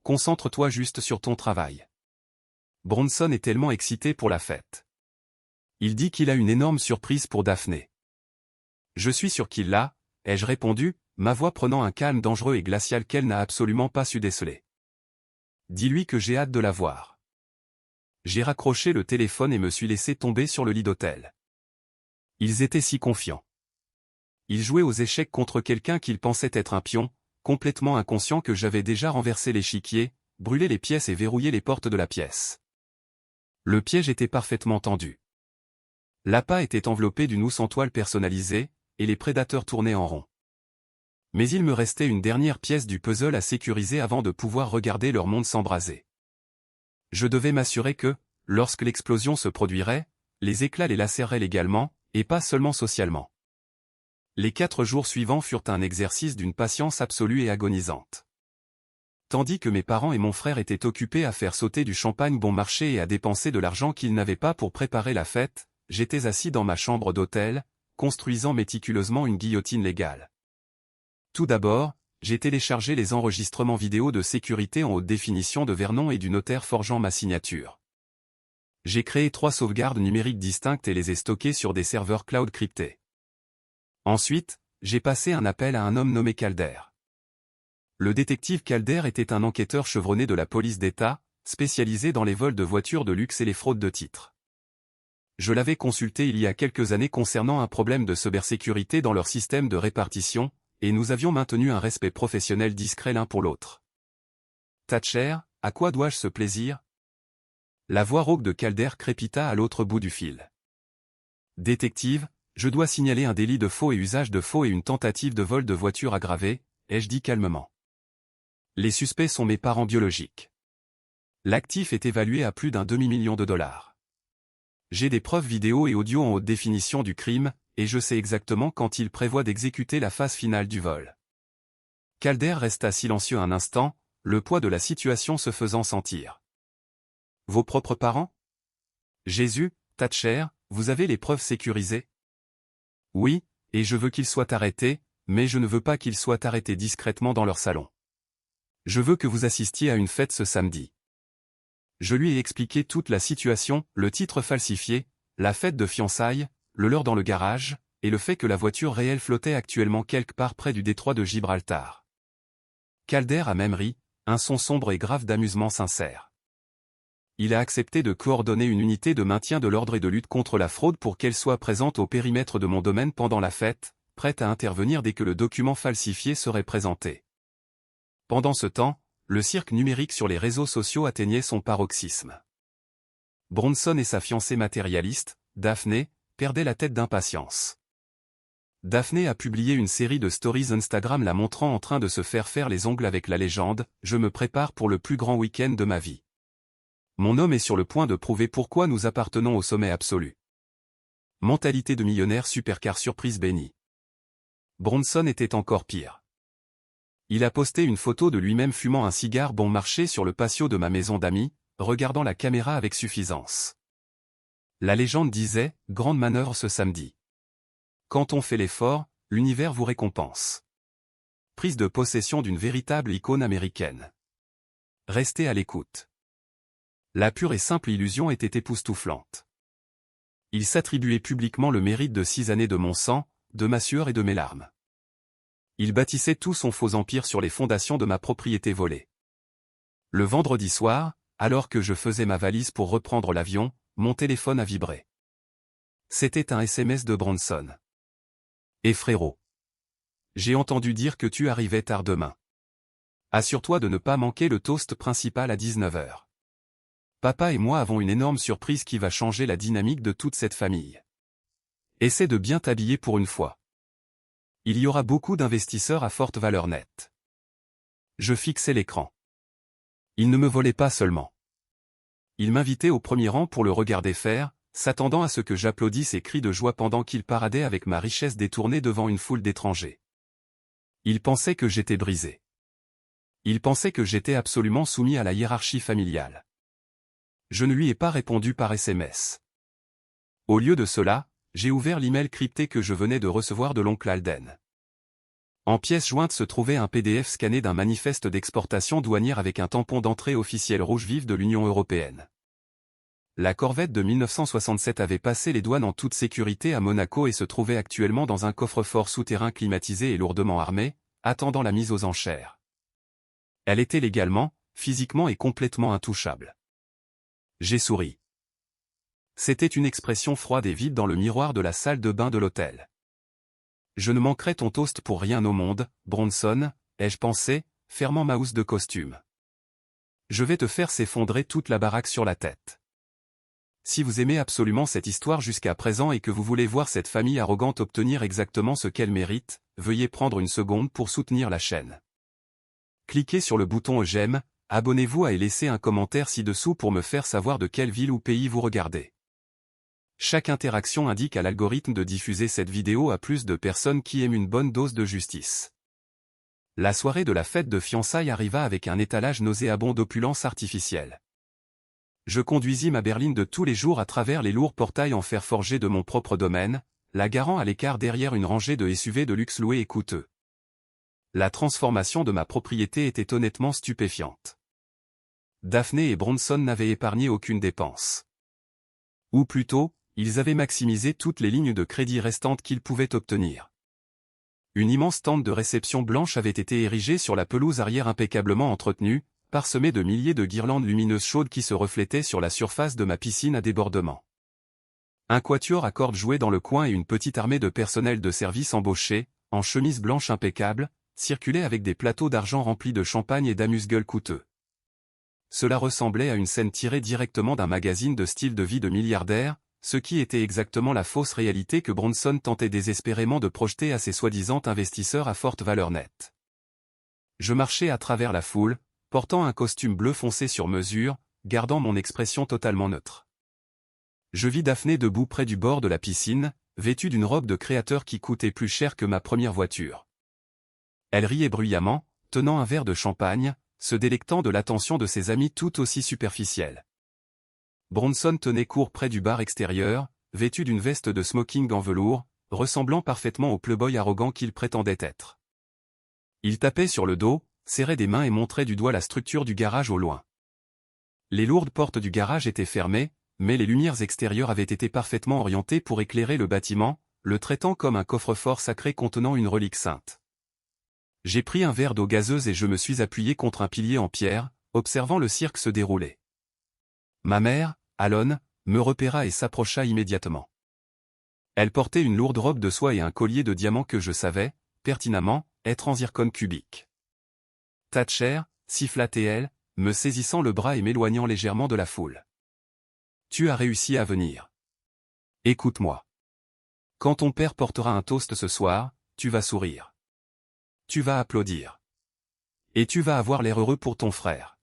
Concentre-toi juste sur ton travail. Bronson est tellement excité pour la fête. Il dit qu'il a une énorme surprise pour Daphné. Je suis sûr qu'il l'a, ai-je répondu, ma voix prenant un calme dangereux et glacial qu'elle n'a absolument pas su déceler. Dis-lui que j'ai hâte de la voir. J'ai raccroché le téléphone et me suis laissé tomber sur le lit d'hôtel. Ils étaient si confiants. Ils jouaient aux échecs contre quelqu'un qu'ils pensaient être un pion, complètement inconscient que j'avais déjà renversé l'échiquier, brûlé les pièces et verrouillé les portes de la pièce. Le piège était parfaitement tendu. L'appât était enveloppé d'une housse en toile personnalisée, et les prédateurs tournaient en rond. Mais il me restait une dernière pièce du puzzle à sécuriser avant de pouvoir regarder leur monde s'embraser. Je devais m'assurer que, lorsque l'explosion se produirait, les éclats les lacéreraient légalement, et pas seulement socialement. Les 4 jours suivants furent un exercice d'une patience absolue et agonisante. tandis que mes parents et mon frère étaient occupés à faire sauter du champagne bon marché et à dépenser de l'argent qu'ils n'avaient pas pour préparer la fête, j'étais assis dans ma chambre d'hôtel, construisant méticuleusement une guillotine légale. Tout d'abord, j'ai téléchargé les enregistrements vidéo de sécurité en haute définition de Vernon et du notaire forgeant ma signature. J'ai créé 3 sauvegardes numériques distinctes et les ai stockées sur des serveurs cloud cryptés. Ensuite, j'ai passé un appel à un homme nommé Calder. Le détective Calder était un enquêteur chevronné de la police d'État, spécialisé dans les vols de voitures de luxe et les fraudes de titres. Je l'avais consulté il y a quelques années concernant un problème de cybersécurité dans leur système de répartition, et nous avions maintenu un respect professionnel discret l'un pour l'autre. Thatcher, à quoi dois-je ce plaisir? La voix rauque de Calder crépita à l'autre bout du fil. Détective, je dois signaler un délit de faux et usage de faux et une tentative de vol de voiture aggravée, ai-je dit calmement. Les suspects sont mes parents biologiques. L'actif est évalué à plus d'un demi-million de dollars. J'ai des preuves vidéo et audio en haute définition du crime, et je sais exactement quand il prévoit d'exécuter la phase finale du vol. Calder resta silencieux un instant, le poids de la situation se faisant sentir. Vos propres parents? Jésus, Thatcher, vous avez les preuves sécurisées? Oui, et je veux qu'ils soient arrêtés, mais je ne veux pas qu'ils soient arrêtés discrètement dans leur salon. Je veux que vous assistiez à une fête ce samedi. Je lui ai expliqué toute la situation, le titre falsifié, la fête de fiançailles, le leur dans le garage, et le fait que la voiture réelle flottait actuellement quelque part près du détroit de Gibraltar. Calder a même ri, un son sombre et grave d'amusement sincère. Il a accepté de coordonner une unité de maintien de l'ordre et de lutte contre la fraude pour qu'elle soit présente au périmètre de mon domaine pendant la fête, prête à intervenir dès que le document falsifié serait présenté. Pendant ce temps, le cirque numérique sur les réseaux sociaux atteignait son paroxysme. Bronson et sa fiancée matérialiste, Daphné, perdaient la tête d'impatience. Daphné a publié une série de stories Instagram la montrant en train de se faire les ongles avec la légende « Je me prépare pour le plus grand week-end de ma vie. Mon homme est sur le point de prouver pourquoi nous appartenons au sommet absolu. » Mentalité de millionnaire supercar surprise bénie. Bronson était encore pire. Il a posté une photo de lui-même fumant un cigare bon marché sur le patio de ma maison d'amis, regardant la caméra avec suffisance. La légende disait « Grande manœuvre ce samedi. Quand on fait l'effort, l'univers vous récompense. » Prise de possession d'une véritable icône américaine. Restez à l'écoute. La pure et simple illusion était époustouflante. Il s'attribuait publiquement le mérite de 6 années de mon sang, de ma sueur et de mes larmes. Il bâtissait tout son faux empire sur les fondations de ma propriété volée. Le vendredi soir, alors que je faisais ma valise pour reprendre l'avion, mon téléphone a vibré. C'était un SMS de Bronson. Et frérot, j'ai entendu dire que tu arrivais tard demain. Assure-toi de ne pas manquer le toast principal à 19h. Papa et moi avons une énorme surprise qui va changer la dynamique de toute cette famille. Essaie de bien t'habiller pour une fois. Il y aura beaucoup d'investisseurs à forte valeur nette. Je fixais l'écran. Il ne me volait pas seulement. Il m'invitait au premier rang pour le regarder faire, s'attendant à ce que j'applaudisse et crie de joie pendant qu'il paradait avec ma richesse détournée devant une foule d'étrangers. Il pensait que j'étais brisé. Il pensait que j'étais absolument soumis à la hiérarchie familiale. Je ne lui ai pas répondu par SMS. Au lieu de cela, j'ai ouvert l'email crypté que je venais de recevoir de l'oncle Alden. En pièce jointe se trouvait un PDF scanné d'un manifeste d'exportation douanière avec un tampon d'entrée officiel rouge vif de l'Union européenne. La corvette de 1967 avait passé les douanes en toute sécurité à Monaco et se trouvait actuellement dans un coffre-fort souterrain climatisé et lourdement armé, attendant la mise aux enchères. Elle était légalement, physiquement et complètement intouchable. J'ai souri. C'était une expression froide et vide dans le miroir de la salle de bain de l'hôtel. Je ne manquerai ton toast pour rien au monde, Bronson, ai-je pensé, fermant ma housse de costume. Je vais te faire s'effondrer toute la baraque sur la tête. Si vous aimez absolument cette histoire jusqu'à présent et que vous voulez voir cette famille arrogante obtenir exactement ce qu'elle mérite, veuillez prendre une seconde pour soutenir la chaîne. Cliquez sur le bouton j'aime, abonnez-vous et laissez un commentaire ci-dessous pour me faire savoir de quelle ville ou pays vous regardez. Chaque interaction indique à l'algorithme de diffuser cette vidéo à plus de personnes qui aiment une bonne dose de justice. La soirée de la fête de fiançailles arriva avec un étalage nauséabond d'opulence artificielle. Je conduisis ma berline de tous les jours à travers les lourds portails en fer forgé de mon propre domaine, la garant à l'écart derrière une rangée de SUV de luxe loués et coûteux. La transformation de ma propriété était honnêtement stupéfiante. Daphné et Bronson n'avaient épargné aucune dépense. Ou plutôt, ils avaient maximisé toutes les lignes de crédit restantes qu'ils pouvaient obtenir. Une immense tente de réception blanche avait été érigée sur la pelouse arrière impeccablement entretenue, parsemée de milliers de guirlandes lumineuses chaudes qui se reflétaient sur la surface de ma piscine à débordement. Un quatuor à cordes jouait dans le coin et une petite armée de personnel de service embauché, en chemise blanche impeccable, circulait avec des plateaux d'argent remplis de champagne et d'amuse-gueules coûteux. Cela ressemblait à une scène tirée directement d'un magazine de style de vie de milliardaire, ce qui était exactement la fausse réalité que Bronson tentait désespérément de projeter à ses soi-disant investisseurs à forte valeur nette. Je marchais à travers la foule, portant un costume bleu foncé sur mesure, gardant mon expression totalement neutre. Je vis Daphné debout près du bord de la piscine, vêtue d'une robe de créateur qui coûtait plus cher que ma première voiture. Elle riait bruyamment, tenant un verre de champagne, se délectant de l'attention de ses amis tout aussi superficiels. Bronson tenait court près du bar extérieur, vêtu d'une veste de smoking en velours, ressemblant parfaitement au playboy arrogant qu'il prétendait être. Il tapait sur le dos, serrait des mains et montrait du doigt la structure du garage au loin. Les lourdes portes du garage étaient fermées, mais les lumières extérieures avaient été parfaitement orientées pour éclairer le bâtiment, le traitant comme un coffre-fort sacré contenant une relique sainte. J'ai pris un verre d'eau gazeuse et je me suis appuyé contre un pilier en pierre, observant le cirque se dérouler. Ma mère, Alon, me repéra et s'approcha immédiatement. Elle portait une lourde robe de soie et un collier de diamants que je savais, pertinemment, être en zircone cubique. Thatcher, siffla-t-elle, me saisissant le bras et m'éloignant légèrement de la foule. Tu as réussi à venir. Écoute-moi. Quand ton père portera un toast ce soir, tu vas sourire. Tu vas applaudir. Et tu vas avoir l'air heureux pour ton frère.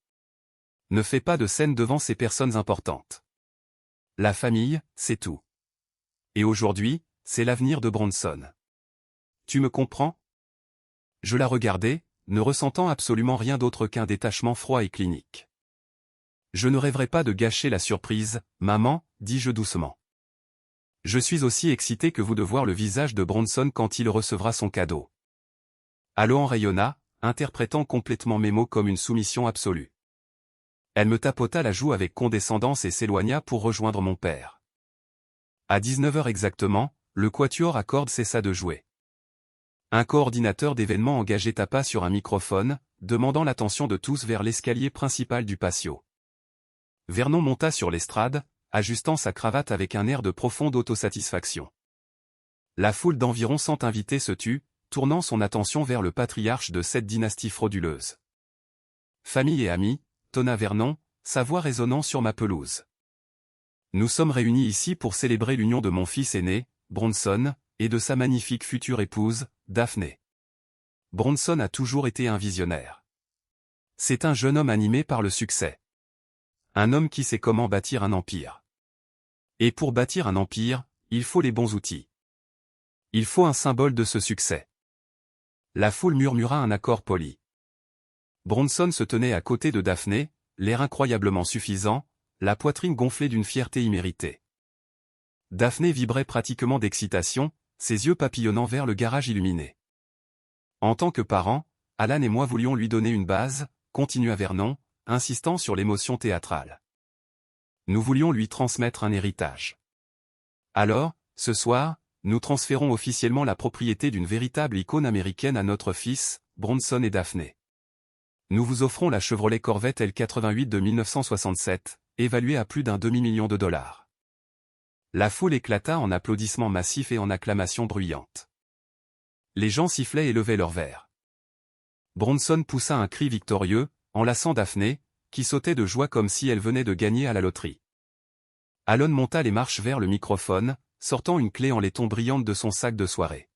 Ne fais pas de scène devant ces personnes importantes. La famille, c'est tout. Et aujourd'hui, c'est l'avenir de Bronson. Tu me comprends? Je la regardais, ne ressentant absolument rien d'autre qu'un détachement froid et clinique. Je ne rêverais pas de gâcher la surprise, maman, dis-je doucement. Je suis aussi excité que vous de voir le visage de Bronson quand il recevra son cadeau. Alon rayonna, interprétant complètement mes mots comme une soumission absolue. Elle me tapota la joue avec condescendance et s'éloigna pour rejoindre mon père. À 19h exactement, le quatuor à cordes cessa de jouer. Un coordinateur d'événements engagé tapa sur un microphone, demandant l'attention de tous vers l'escalier principal du patio. Vernon monta sur l'estrade, ajustant sa cravate avec un air de profonde autosatisfaction. La foule d'environ 100 invités se tut, tournant son attention vers le patriarche de cette dynastie frauduleuse. Famille et amis, tonna Vernon, sa voix résonnant sur ma pelouse. Nous sommes réunis ici pour célébrer l'union de mon fils aîné, Bronson, et de sa magnifique future épouse, Daphné. Bronson a toujours été un visionnaire. C'est un jeune homme animé par le succès. Un homme qui sait comment bâtir un empire. Et pour bâtir un empire, il faut les bons outils. Il faut un symbole de ce succès. La foule murmura un accord poli. Bronson se tenait à côté de Daphné, l'air incroyablement suffisant, la poitrine gonflée d'une fierté imméritée. Daphné vibrait pratiquement d'excitation, ses yeux papillonnant vers le garage illuminé. En tant que parent, Alan et moi voulions lui donner une base, continua Vernon, insistant sur l'émotion théâtrale. Nous voulions lui transmettre un héritage. Alors, ce soir, nous transférons officiellement la propriété d'une véritable icône américaine à notre fils, Bronson et Daphné. Nous vous offrons la Chevrolet Corvette L88 de 1967, évaluée à plus d'un demi-million de dollars. La foule éclata en applaudissements massifs et en acclamations bruyantes. Les gens sifflaient et levaient leurs verres. Bronson poussa un cri victorieux, enlaçant Daphné, qui sautait de joie comme si elle venait de gagner à la loterie. Alon monta les marches vers le microphone, sortant une clé en laiton brillante de son sac de soirée.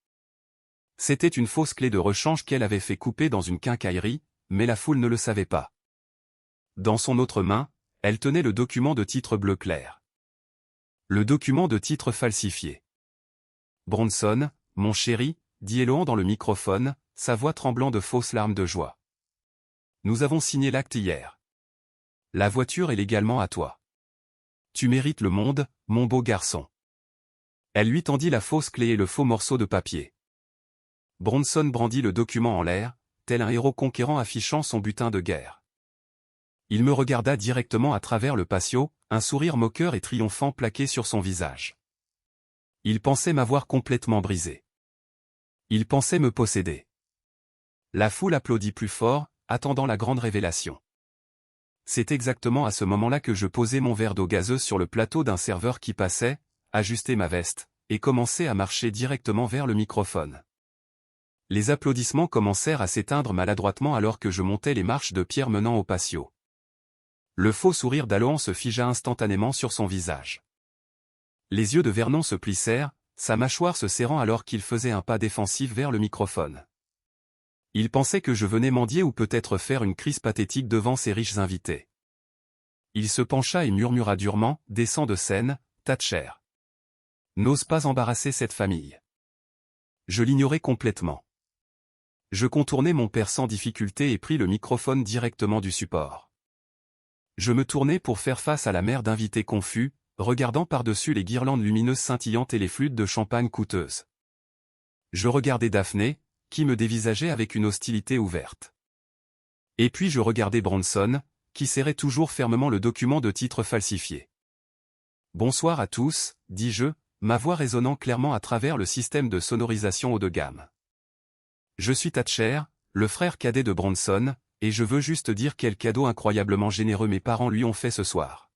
C'était une fausse clé de rechange qu'elle avait fait couper dans une quincaillerie, mais la foule ne le savait pas. Dans son autre main, elle tenait le document de titre bleu clair. Le document de titre falsifié. Bronson, mon chéri, dit Eloan dans le microphone, sa voix tremblant de fausses larmes de joie. Nous avons signé l'acte hier. La voiture est légalement à toi. Tu mérites le monde, mon beau garçon. Elle lui tendit la fausse clé et le faux morceau de papier. Bronson brandit le document en l'air, tel un héros conquérant affichant son butin de guerre. Il me regarda directement à travers le patio, un sourire moqueur et triomphant plaqué sur son visage. Il pensait m'avoir complètement brisé. Il pensait me posséder. La foule applaudit plus fort, attendant la grande révélation. C'est exactement à ce moment-là que je posai mon verre d'eau gazeuse sur le plateau d'un serveur qui passait, ajustai ma veste, et commençai à marcher directement vers le microphone. Les applaudissements commencèrent à s'éteindre maladroitement alors que je montais les marches de pierre menant au patio. Le faux sourire d'Alohan se figea instantanément sur son visage. Les yeux de Vernon se plissèrent, sa mâchoire se serrant alors qu'il faisait un pas défensif vers le microphone. Il pensait que je venais mendier ou peut-être faire une crise pathétique devant ses riches invités. Il se pencha et murmura durement, descend de scène, Thatcher. N'ose pas embarrasser cette famille. Je l'ignorais complètement. Je contournai mon père sans difficulté et pris le microphone directement du support. Je me tournai pour faire face à la mer d'invités confus, regardant par-dessus les guirlandes lumineuses scintillantes et les flûtes de champagne coûteuses. Je regardais Daphné, qui me dévisageait avec une hostilité ouverte. Et puis je regardais Bronson, qui serrait toujours fermement le document de titre falsifié. « Bonsoir à tous », dis-je, ma voix résonnant clairement à travers le système de sonorisation haut de gamme. « Je suis Thatcher, le frère cadet de Bronson, et je veux juste dire quel cadeau incroyablement généreux mes parents lui ont fait ce soir. »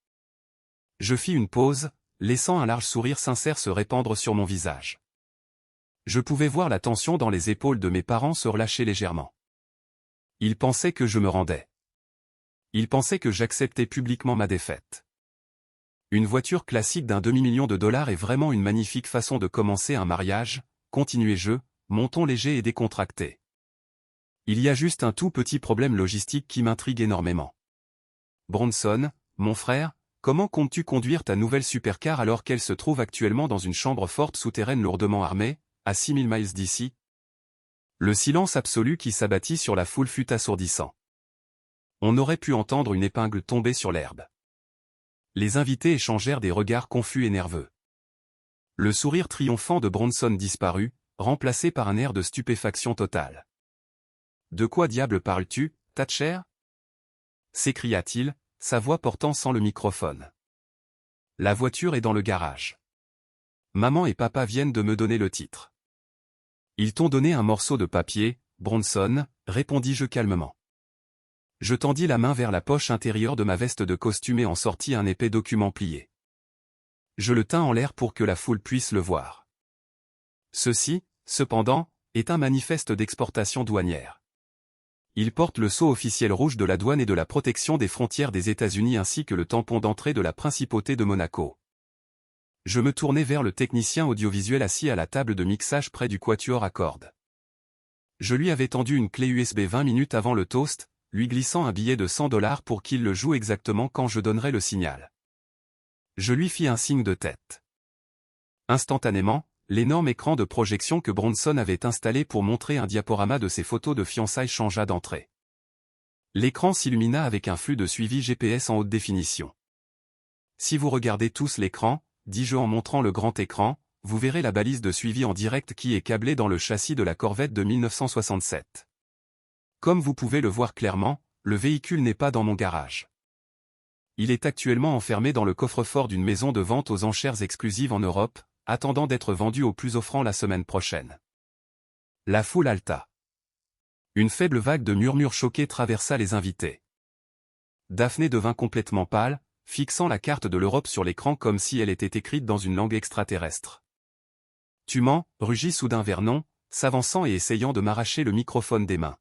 Je fis une pause, laissant un large sourire sincère se répandre sur mon visage. Je pouvais voir la tension dans les épaules de mes parents se relâcher légèrement. Ils pensaient que je me rendais. Ils pensaient que j'acceptais publiquement ma défaite. Une voiture classique d'un demi-million de dollars est vraiment une magnifique façon de commencer un mariage, continuai-je, mon ton léger et décontracté. Il y a juste un tout petit problème logistique qui m'intrigue énormément. Bronson, mon frère, comment comptes-tu conduire ta nouvelle supercar alors qu'elle se trouve actuellement dans une chambre forte souterraine lourdement armée, à 6000 miles d'ici? Le silence absolu qui s'abattit sur la foule fut assourdissant. On aurait pu entendre une épingle tomber sur l'herbe. Les invités échangèrent des regards confus et nerveux. Le sourire triomphant de Bronson disparut, remplacé par un air de stupéfaction totale. « De quoi diable parles-tu, Thatcher » s'écria-t-il, sa voix portant sans le microphone. « La voiture est dans le garage. Maman et papa viennent de me donner le titre. » Ils t'ont donné un morceau de papier, Bronson, répondis-je calmement. Je tendis la main vers la poche intérieure de ma veste de costume et en sortis un épais document plié. Je le tins en l'air pour que la foule puisse le voir. Ceci, cependant, est un manifeste d'exportation douanière. Il porte le sceau officiel rouge de la douane et de la protection des frontières des États-Unis ainsi que le tampon d'entrée de la principauté de Monaco. Je me tournai vers le technicien audiovisuel assis à la table de mixage près du quatuor à cordes. Je lui avais tendu une clé USB 20 minutes avant le toast, lui glissant un billet de $100 pour qu'il le joue exactement quand je donnerais le signal. Je lui fis un signe de tête. Instantanément, l'énorme écran de projection que Bronson avait installé pour montrer un diaporama de ses photos de fiançailles changea d'entrée. L'écran s'illumina avec un flux de suivi GPS en haute définition. Si vous regardez tous l'écran, dis-je en montrant le grand écran, vous verrez la balise de suivi en direct qui est câblée dans le châssis de la Corvette de 1967. Comme vous pouvez le voir clairement, le véhicule n'est pas dans mon garage. Il est actuellement enfermé dans le coffre-fort d'une maison de vente aux enchères exclusives en Europe, attendant d'être vendu au plus offrant la semaine prochaine. La foule haleta. Une faible vague de murmures choqués traversa les invités. Daphné devint complètement pâle, fixant la carte de l'Europe sur l'écran comme si elle était écrite dans une langue extraterrestre. « Tu mens » rugit soudain Vernon, s'avançant et essayant de m'arracher le microphone des mains.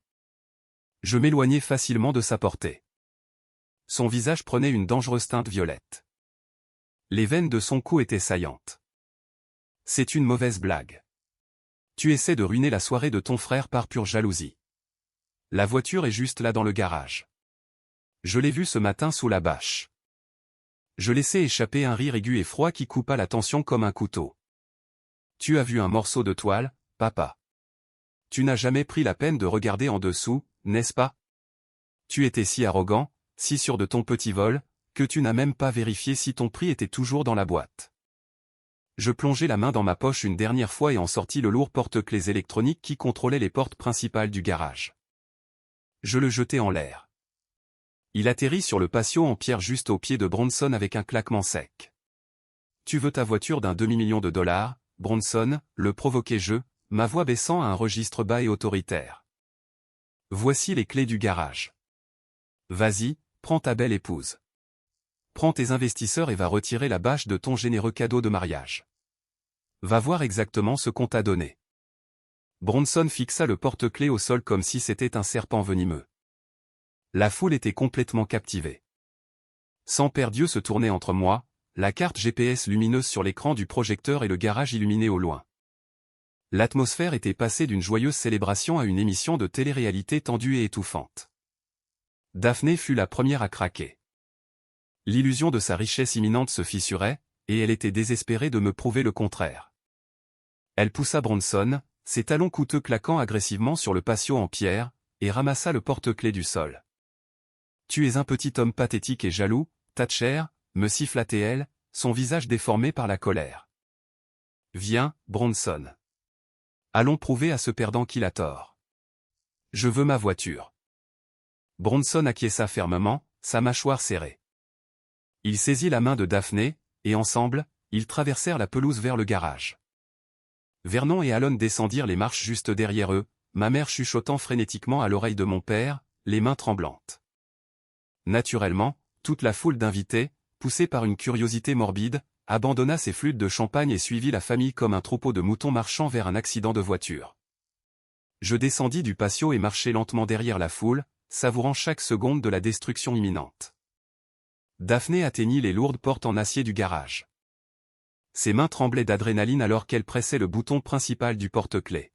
Je m'éloignai facilement de sa portée. Son visage prenait une dangereuse teinte violette. Les veines de son cou étaient saillantes. « C'est une mauvaise blague. Tu essaies de ruiner la soirée de ton frère par pure jalousie. La voiture est juste là dans le garage. Je l'ai vue ce matin sous la bâche. » Je laissai échapper un rire aigu et froid qui coupa la tension comme un couteau. « Tu as vu un morceau de toile, papa. Tu n'as jamais pris la peine de regarder en dessous, n'est-ce pas? Tu étais si arrogant, si sûr de ton petit vol, que tu n'as même pas vérifié si ton prix était toujours dans la boîte. Je plongeai la main dans ma poche une dernière fois et en sortis le lourd porte-clés électronique qui contrôlait les portes principales du garage. Je le jetai en l'air. Il atterrit sur le patio en pierre juste au pied de Bronson avec un claquement sec. Tu veux ta voiture d'un demi-million de dollars, Bronson, le provoquai-je, ma voix baissant à un registre bas et autoritaire. Voici les clés du garage. Vas-y, prends ta belle épouse. Prends tes investisseurs et va retirer la bâche de ton généreux cadeau de mariage. Va voir exactement ce qu'on t'a donné. Bronson fixa le porte-clés au sol comme si c'était un serpent venimeux. La foule était complètement captivée. Sans perdre Dieu se tournait entre moi, la carte GPS lumineuse sur l'écran du projecteur et le garage illuminé au loin. L'atmosphère était passée d'une joyeuse célébration à une émission de télé-réalité tendue et étouffante. Daphné fut la première à craquer. L'illusion de sa richesse imminente se fissurait, et elle était désespérée de me prouver le contraire. Elle poussa Bronson, ses talons coûteux claquant agressivement sur le patio en pierre, et ramassa le porte-clés du sol. « Tu es un petit homme pathétique et jaloux, Thatcher » me siffla-t-elle, son visage déformé par la colère. « Viens, Bronson. Allons prouver à ce perdant qu'il a tort. Je veux ma voiture. » Bronson acquiesça fermement, sa mâchoire serrée. Il saisit la main de Daphné, et ensemble, ils traversèrent la pelouse vers le garage. Vernon et Alon descendirent les marches juste derrière eux, ma mère chuchotant frénétiquement à l'oreille de mon père, les mains tremblantes. Naturellement, toute la foule d'invités, poussée par une curiosité morbide, abandonna ses flûtes de champagne et suivit la famille comme un troupeau de moutons marchant vers un accident de voiture. Je descendis du patio et marchai lentement derrière la foule, savourant chaque seconde de la destruction imminente. Daphné atteignit les lourdes portes en acier du garage. Ses mains tremblaient d'adrénaline alors qu'elle pressait le bouton principal du porte-clés.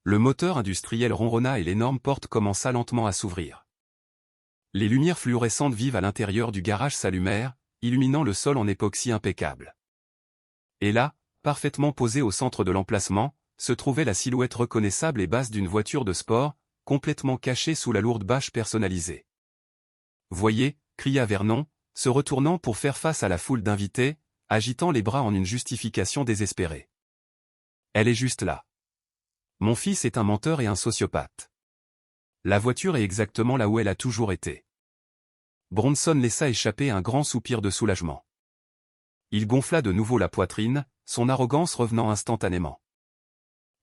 Le moteur industriel ronronna et l'énorme porte commença lentement à s'ouvrir. Les lumières fluorescentes vives à l'intérieur du garage s'allumèrent, illuminant le sol en époxy impeccable. Et là, parfaitement posée au centre de l'emplacement, se trouvait la silhouette reconnaissable et basse d'une voiture de sport, complètement cachée sous la lourde bâche personnalisée. « Voyez » cria Vernon, se retournant pour faire face à la foule d'invités, agitant les bras en une justification désespérée. « Elle est juste là. Mon fils est un menteur et un sociopathe. La voiture est exactement là où elle a toujours été. » Bronson laissa échapper un grand soupir de soulagement. Il gonfla de nouveau la poitrine, son arrogance revenant instantanément.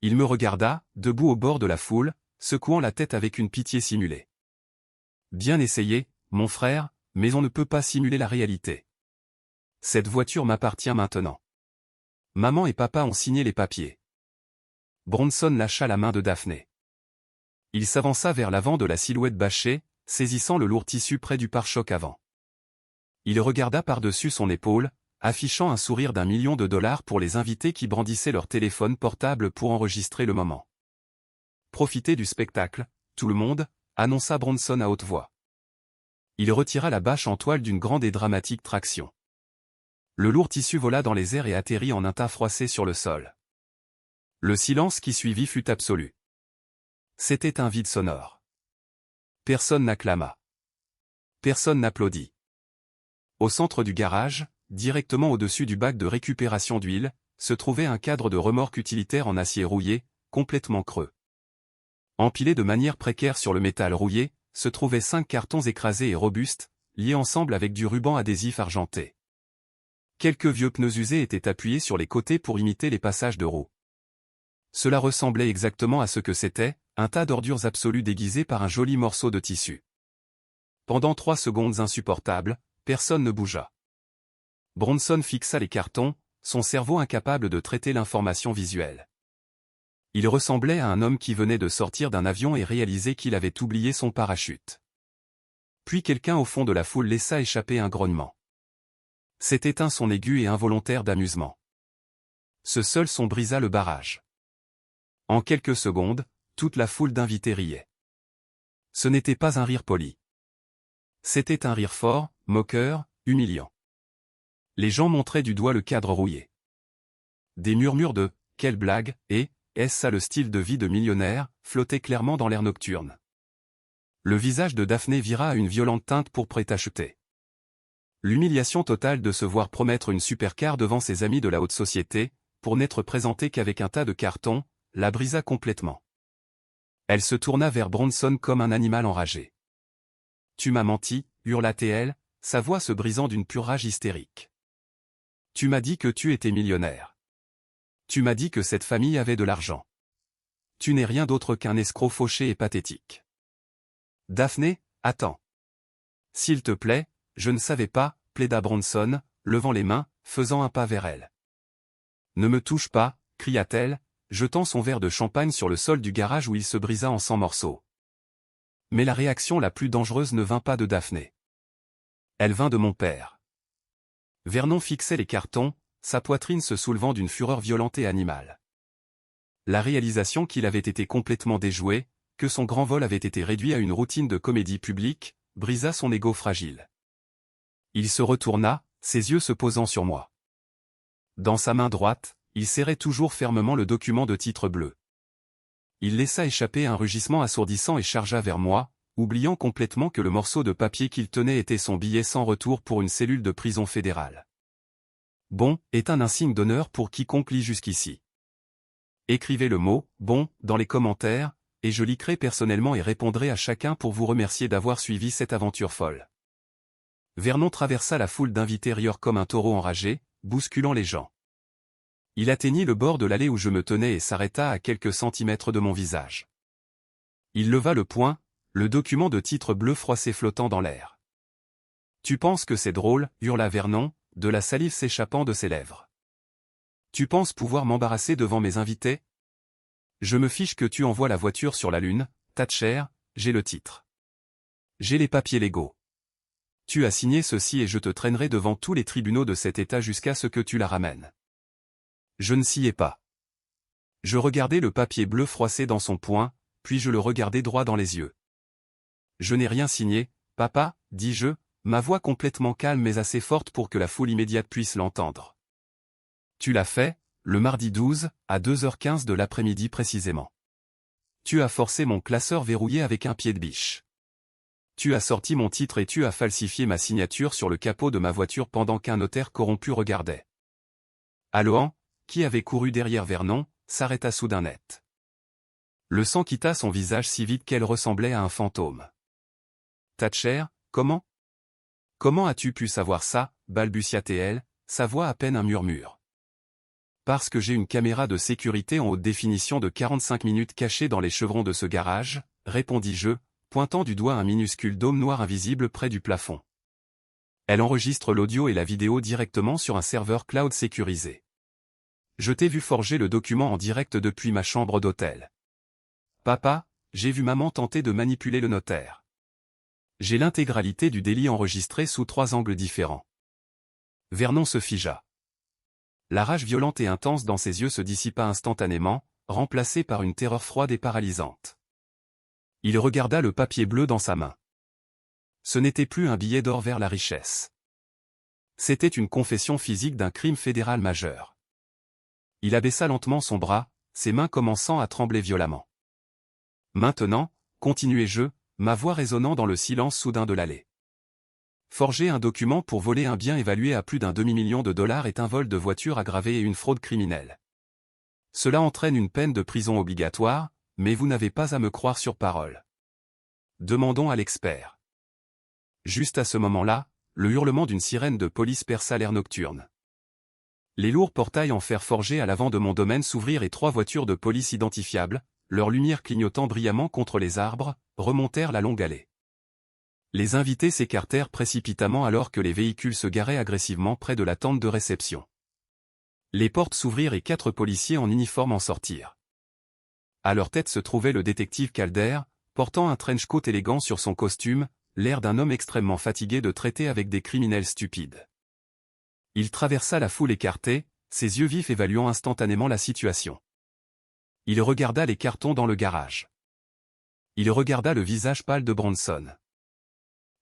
Il me regarda, debout au bord de la foule, secouant la tête avec une pitié simulée. « Bien essayé, mon frère, mais on ne peut pas simuler la réalité. Cette voiture m'appartient maintenant. Maman et papa ont signé les papiers. » Bronson lâcha la main de Daphné. Il s'avança vers l'avant de la silhouette bâchée, saisissant le lourd tissu près du pare-choc avant. Il regarda par-dessus son épaule, affichant un sourire d'1 million de dollars pour les invités qui brandissaient leur téléphone portable pour enregistrer le moment. « Profitez du spectacle, tout le monde » annonça Bronson à haute voix. Il retira la bâche en toile d'une grande et dramatique traction. Le lourd tissu vola dans les airs et atterrit en un tas froissé sur le sol. Le silence qui suivit fut absolu. C'était un vide sonore. Personne n'acclama. Personne n'applaudit. Au centre du garage, directement au-dessus du bac de récupération d'huile, se trouvait un cadre de remorque utilitaire en acier rouillé, complètement creux. Empilés de manière précaire sur le métal rouillé, se trouvaient 5 cartons écrasés et robustes, liés ensemble avec du ruban adhésif argenté. Quelques vieux pneus usés étaient appuyés sur les côtés pour imiter les passages de roues. Cela ressemblait exactement à ce que c'était, un tas d'ordures absolues déguisées par un joli morceau de tissu. Pendant 3 secondes insupportables, personne ne bougea. Bronson fixa les cartons, son cerveau incapable de traiter l'information visuelle. Il ressemblait à un homme qui venait de sortir d'un avion et réalisait qu'il avait oublié son parachute. Puis quelqu'un au fond de la foule laissa échapper un grognement. C'était un son aigu et involontaire d'amusement. Ce seul son brisa le barrage. En quelques secondes, toute la foule d'invités riait. Ce n'était pas un rire poli. C'était un rire fort, moqueur, humiliant. Les gens montraient du doigt le cadre rouillé. Des murmures de « quelle blague » et est-ce ça le style de vie de millionnaire, flottait clairement dans l'air nocturne. Le visage de Daphné vira à une violente teinte pourpre tachetée. L'humiliation totale de se voir promettre une supercar devant ses amis de la haute société, pour n'être présentée qu'avec un tas de cartons, la brisa complètement. Elle se tourna vers Bronson comme un animal enragé. « Tu m'as menti » hurla-t-elle, sa voix se brisant d'une pure rage hystérique. « Tu m'as dit que tu étais millionnaire. Tu m'as dit que cette famille avait de l'argent. Tu n'es rien d'autre qu'un escroc fauché et pathétique. » « Daphné, attends. S'il te plaît, je ne savais pas, plaida Bronson, levant les mains, faisant un pas vers elle. « Ne me touche pas, cria-t-elle, jetant son verre de champagne sur le sol du garage où il se brisa en 100 morceaux. Mais la réaction la plus dangereuse ne vint pas de Daphné. Elle vint de mon père. Vernon fixait les cartons, sa poitrine se soulevant d'une fureur violente et animale. La réalisation qu'il avait été complètement déjoué, que son grand vol avait été réduit à une routine de comédie publique, brisa son ego fragile. Il se retourna, ses yeux se posant sur moi. Dans sa main droite, il serrait toujours fermement le document de titre bleu. Il laissa échapper un rugissement assourdissant et chargea vers moi, oubliant complètement que le morceau de papier qu'il tenait était son billet sans retour pour une cellule de prison fédérale. Bon est un insigne d'honneur pour quiconque lit jusqu'ici. Écrivez le mot « bon » dans les commentaires, et je liquerai personnellement et répondrai à chacun pour vous remercier d'avoir suivi cette aventure folle. Vernon traversa la foule d'invités rieurs comme un taureau enragé, bousculant les gens. Il atteignit le bord de l'allée où je me tenais et s'arrêta à quelques centimètres de mon visage. Il leva le poing, le document de titre bleu froissé flottant dans l'air. « Tu penses que c'est drôle » hurla Vernon, de la salive s'échappant de ses lèvres. « Tu penses pouvoir m'embarrasser devant mes invités ? Je me fiche que tu envoies la voiture sur la Lune, Thatcher, j'ai le titre. J'ai les papiers légaux. Tu as signé ceci et je te traînerai devant tous les tribunaux de cet État jusqu'à ce que tu la ramènes. » Je ne sciais pas. Je regardai le papier bleu froissé dans son poing, puis je le regardai droit dans les yeux. « Je n'ai rien signé, papa, dis-je, ma voix complètement calme mais assez forte pour que la foule immédiate puisse l'entendre. Tu l'as fait, le mardi 12, à 2h15 de l'après-midi précisément. Tu as forcé mon classeur verrouillé avec un pied de biche. Tu as sorti mon titre et tu as falsifié ma signature sur le capot de ma voiture pendant qu'un notaire corrompu regardait. » Alohan, qui avait couru derrière Vernon, s'arrêta soudain net. Le sang quitta son visage si vite qu'elle ressemblait à un fantôme. « Thatcher, comment ? Comment as-tu pu savoir ça » balbutia-t-elle, sa voix à peine un murmure. « Parce que j'ai une caméra de sécurité en haute définition de 45 minutes cachée dans les chevrons de ce garage, répondis-je, pointant du doigt un minuscule dôme noir invisible près du plafond. Elle enregistre l'audio et la vidéo directement sur un serveur cloud sécurisé. Je t'ai vu forger le document en direct depuis ma chambre d'hôtel. Papa, j'ai vu maman tenter de manipuler le notaire. J'ai l'intégralité du délit enregistré sous 3 angles différents. » Vernon se figea. La rage violente et intense dans ses yeux se dissipa instantanément, remplacée par une terreur froide et paralysante. Il regarda le papier bleu dans sa main. Ce n'était plus un billet d'or vers la richesse. C'était une confession physique d'un crime fédéral majeur. Il abaissa lentement son bras, ses mains commençant à trembler violemment. Maintenant, continuai-je, ma voix résonnant dans le silence soudain de l'allée. Forger un document pour voler un bien évalué à plus d'un demi-million de dollars est un vol de voiture aggravé et une fraude criminelle. Cela entraîne une peine de prison obligatoire, mais vous n'avez pas à me croire sur parole. Demandons à l'expert. Juste à ce moment-là, le hurlement d'une sirène de police perça l'air nocturne. Les lourds portails en fer forgé à l'avant de mon domaine s'ouvrirent et 3 voitures de police identifiables, leurs lumières clignotant brillamment contre les arbres, remontèrent la longue allée. Les invités s'écartèrent précipitamment alors que les véhicules se garaient agressivement près de la tente de réception. Les portes s'ouvrirent et 4 policiers en uniforme en sortirent. À leur tête se trouvait le détective Calder, portant un trench-coat élégant sur son costume, l'air d'un homme extrêmement fatigué de traiter avec des criminels stupides. Il traversa la foule écartée, ses yeux vifs évaluant instantanément la situation. Il regarda les cartons dans le garage. Il regarda le visage pâle de Bronson.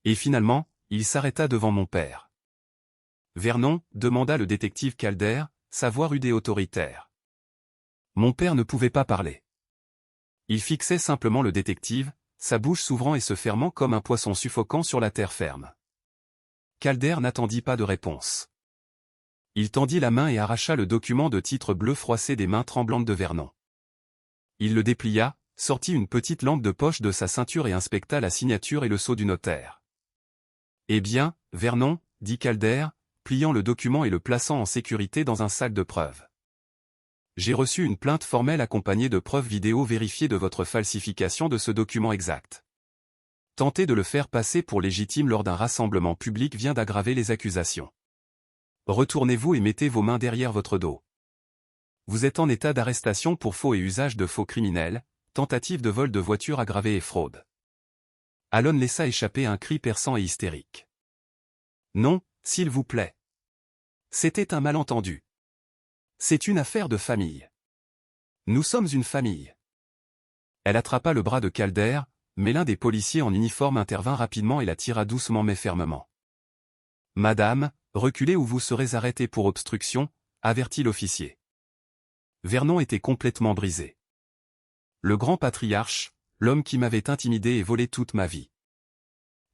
Et finalement, il s'arrêta devant mon père. « Vernon » demanda le détective Calder, sa voix rude et autoritaire. Mon père ne pouvait pas parler. Il fixait simplement le détective, sa bouche s'ouvrant et se fermant comme un poisson suffocant sur la terre ferme. Calder n'attendit pas de réponse. Il tendit la main et arracha le document de titre bleu froissé des mains tremblantes de Vernon. Il le déplia, sortit une petite lampe de poche de sa ceinture et inspecta la signature et le sceau du notaire. « Eh bien, Vernon, dit Calder, pliant le document et le plaçant en sécurité dans un sac de preuves. J'ai reçu une plainte formelle accompagnée de preuves vidéo vérifiées de votre falsification de ce document exact. Tenter de le faire passer pour légitime lors d'un rassemblement public vient d'aggraver les accusations. Retournez-vous et mettez vos mains derrière votre dos. Vous êtes en état d'arrestation pour faux et usage de faux criminels, tentative de vol de voiture aggravée et fraude. » Alon laissa échapper un cri perçant et hystérique. « Non, s'il vous plaît. C'était un malentendu. C'est une affaire de famille. Nous sommes une famille. » Elle attrapa le bras de Calder, mais l'un des policiers en uniforme intervint rapidement et la tira doucement mais fermement. « Madame, reculez ou vous serez arrêtée pour obstruction, » avertit l'officier. Vernon était complètement brisé. Le grand patriarche, l'homme qui m'avait intimidé et volé toute ma vie,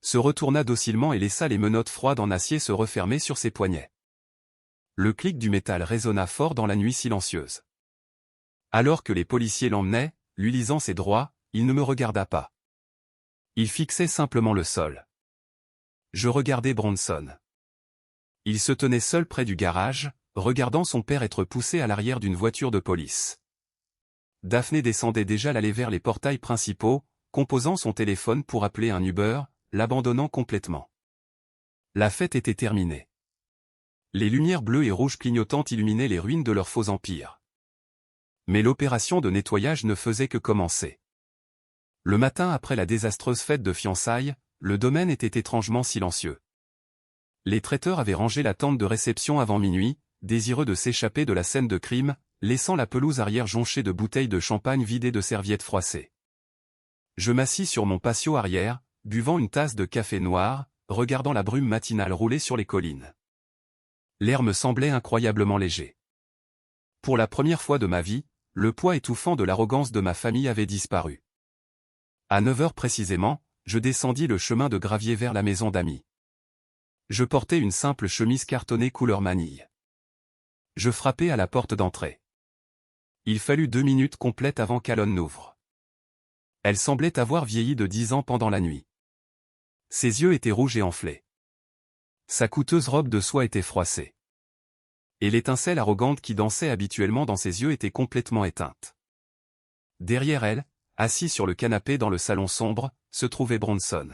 se retourna docilement et laissa les menottes froides en acier se refermer sur ses poignets. Le clic du métal résonna fort dans la nuit silencieuse. Alors que les policiers l'emmenaient, lui lisant ses droits, il ne me regarda pas. Il fixait simplement le sol. Je regardais Bronson. Il se tenait seul près du garage, regardant son père être poussé à l'arrière d'une voiture de police. Daphné descendait déjà l'allée vers les portails principaux, composant son téléphone pour appeler un Uber, l'abandonnant complètement. La fête était terminée. Les lumières bleues et rouges clignotantes illuminaient les ruines de leur faux empire. Mais l'opération de nettoyage ne faisait que commencer. Le matin après la désastreuse fête de fiançailles, le domaine était étrangement silencieux. Les traiteurs avaient rangé la tente de réception avant minuit, désireux de s'échapper de la scène de crime, laissant la pelouse arrière jonchée de bouteilles de champagne vidées de serviettes froissées. Je m'assis sur mon patio arrière, buvant une tasse de café noir, regardant la brume matinale rouler sur les collines. L'air me semblait incroyablement léger. Pour la première fois de ma vie, le poids étouffant de l'arrogance de ma famille avait disparu. À 9 heures précisément, je descendis le chemin de gravier vers la maison d'amis. Je portais une simple chemise cartonnée couleur manille. Je frappai à la porte d'entrée. Il fallut 2 minutes complètes avant qu'Alon n'ouvre. Elle semblait avoir vieilli de 10 ans pendant la nuit. Ses yeux étaient rouges et enflés. Sa coûteuse robe de soie était froissée. Et l'étincelle arrogante qui dansait habituellement dans ses yeux était complètement éteinte. Derrière elle, assis sur le canapé dans le salon sombre, se trouvait Bronson.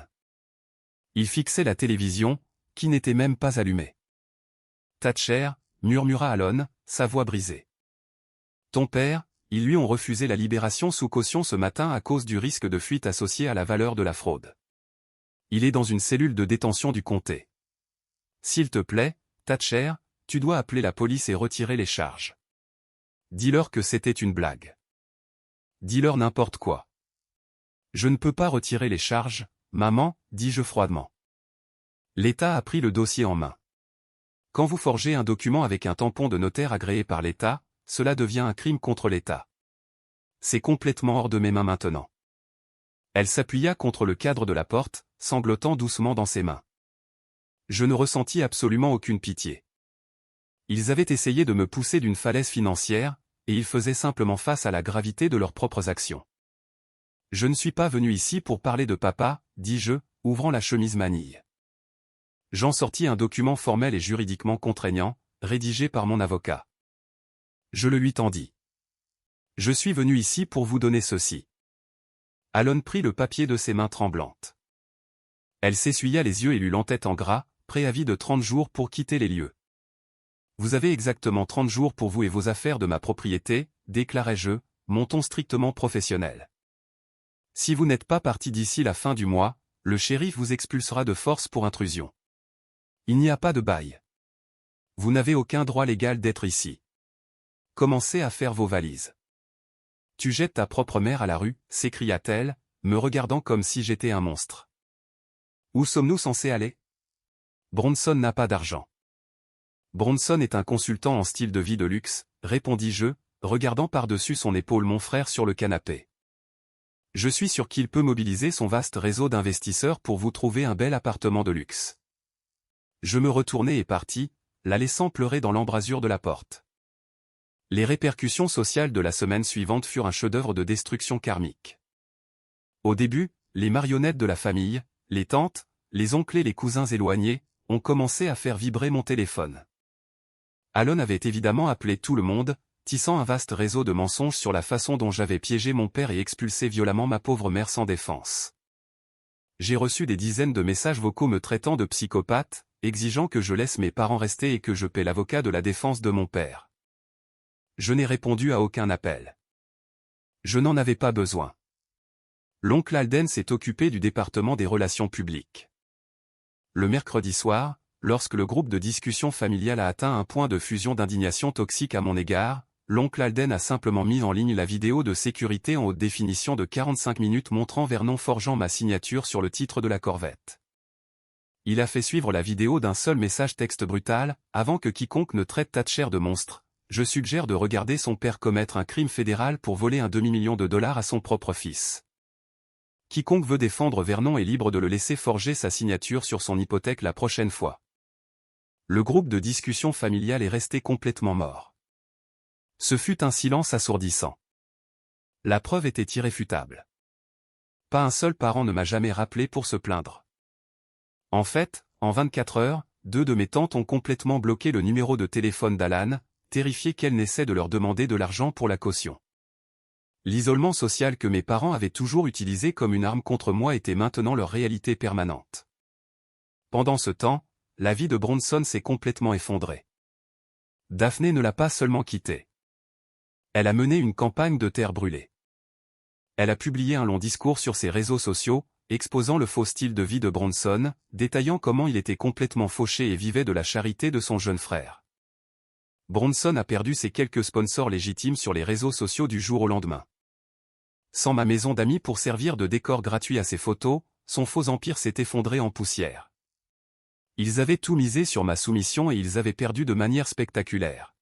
Il fixait la télévision, qui n'était même pas allumée. « Thatcher, » murmura Alon, sa voix brisée. « Ton père, ils lui ont refusé la libération sous caution ce matin à cause du risque de fuite associé à la valeur de la fraude. Il est dans une cellule de détention du comté. S'il te plaît, Thatcher, tu dois appeler la police et retirer les charges. Dis-leur que c'était une blague. Dis-leur n'importe quoi. » « Je ne peux pas retirer les charges, maman, dis-je froidement. L'État a pris le dossier en main. Quand vous forgez un document avec un tampon de notaire agréé par l'État, cela devient un crime contre l'État. C'est complètement hors de mes mains maintenant. » Elle s'appuya contre le cadre de la porte, sanglotant doucement dans ses mains. Je ne ressentis absolument aucune pitié. Ils avaient essayé de me pousser d'une falaise financière, et ils faisaient simplement face à la gravité de leurs propres actions. « Je ne suis pas venu ici pour parler de papa, » dis-je, ouvrant la chemise manille. J'en sortis un document formel et juridiquement contraignant, rédigé par mon avocat. Je le lui tendis. « Je suis venu ici pour vous donner ceci. » Alon prit le papier de ses mains tremblantes. Elle s'essuya les yeux et lut l'entête en gras, préavis de 30 jours pour quitter les lieux. « Vous avez exactement 30 jours pour vous et vos affaires de ma propriété, déclarai-je, mon ton strictement professionnel. Si vous n'êtes pas parti d'ici la fin du mois, le shérif vous expulsera de force pour intrusion. Il n'y a pas de bail. Vous n'avez aucun droit légal d'être ici. Commencez à faire vos valises. »« Tu jettes ta propre mère à la rue, » s'écria-t-elle, me regardant comme si j'étais un monstre. « Où sommes-nous censés aller ? Bronson n'a pas d'argent. »« Bronson est un consultant en style de vie de luxe, » répondis-je, regardant par-dessus son épaule mon frère sur le canapé. Je suis sûr qu'il peut mobiliser son vaste réseau d'investisseurs pour vous trouver un bel appartement de luxe. Je me retournai et partis, la laissant pleurer dans l'embrasure de la porte. Les répercussions sociales de la semaine suivante furent un chef-d'œuvre de destruction karmique. Au début, les marionnettes de la famille, les tantes, les oncles et les cousins éloignés, ont commencé à faire vibrer mon téléphone. Alon avait évidemment appelé tout le monde, tissant un vaste réseau de mensonges sur la façon dont j'avais piégé mon père et expulsé violemment ma pauvre mère sans défense. J'ai reçu des dizaines de messages vocaux me traitant de psychopathe, exigeant que je laisse mes parents rester et que je paie l'avocat de la défense de mon père. Je n'ai répondu à aucun appel. Je n'en avais pas besoin. L'oncle Alden s'est occupé du département des relations publiques. Le mercredi soir, lorsque le groupe de discussion familiale a atteint un point de fusion d'indignation toxique à mon égard, l'oncle Alden a simplement mis en ligne la vidéo de sécurité en haute définition de 45 minutes montrant Vernon forgeant ma signature sur le titre de la corvette. Il a fait suivre la vidéo d'un seul message texte brutal, avant que quiconque ne traite Thatcher de monstre. Je suggère de regarder son père commettre un crime fédéral pour voler un demi-million de dollars à son propre fils. Quiconque veut défendre Vernon est libre de le laisser forger sa signature sur son hypothèque la prochaine fois. Le groupe de discussion familiale est resté complètement mort. Ce fut un silence assourdissant. La preuve était irréfutable. Pas un seul parent ne m'a jamais rappelé pour se plaindre. En fait, en 24 heures, 2 de mes tantes ont complètement bloqué le numéro de téléphone d'Alan, terrifiées qu'elle n'essaie de leur demander de l'argent pour la caution. L'isolement social que mes parents avaient toujours utilisé comme une arme contre moi était maintenant leur réalité permanente. Pendant ce temps, la vie de Bronson s'est complètement effondrée. Daphné ne l'a pas seulement quitté. Elle a mené une campagne de terre brûlée. Elle a publié un long discours sur ses réseaux sociaux, exposant le faux style de vie de Bronson, détaillant comment il était complètement fauché et vivait de la charité de son jeune frère. Bronson a perdu ses quelques sponsors légitimes sur les réseaux sociaux du jour au lendemain. Sans ma maison d'amis pour servir de décor gratuit à ses photos, son faux empire s'est effondré en poussière. Ils avaient tout misé sur ma soumission et ils avaient perdu de manière spectaculaire.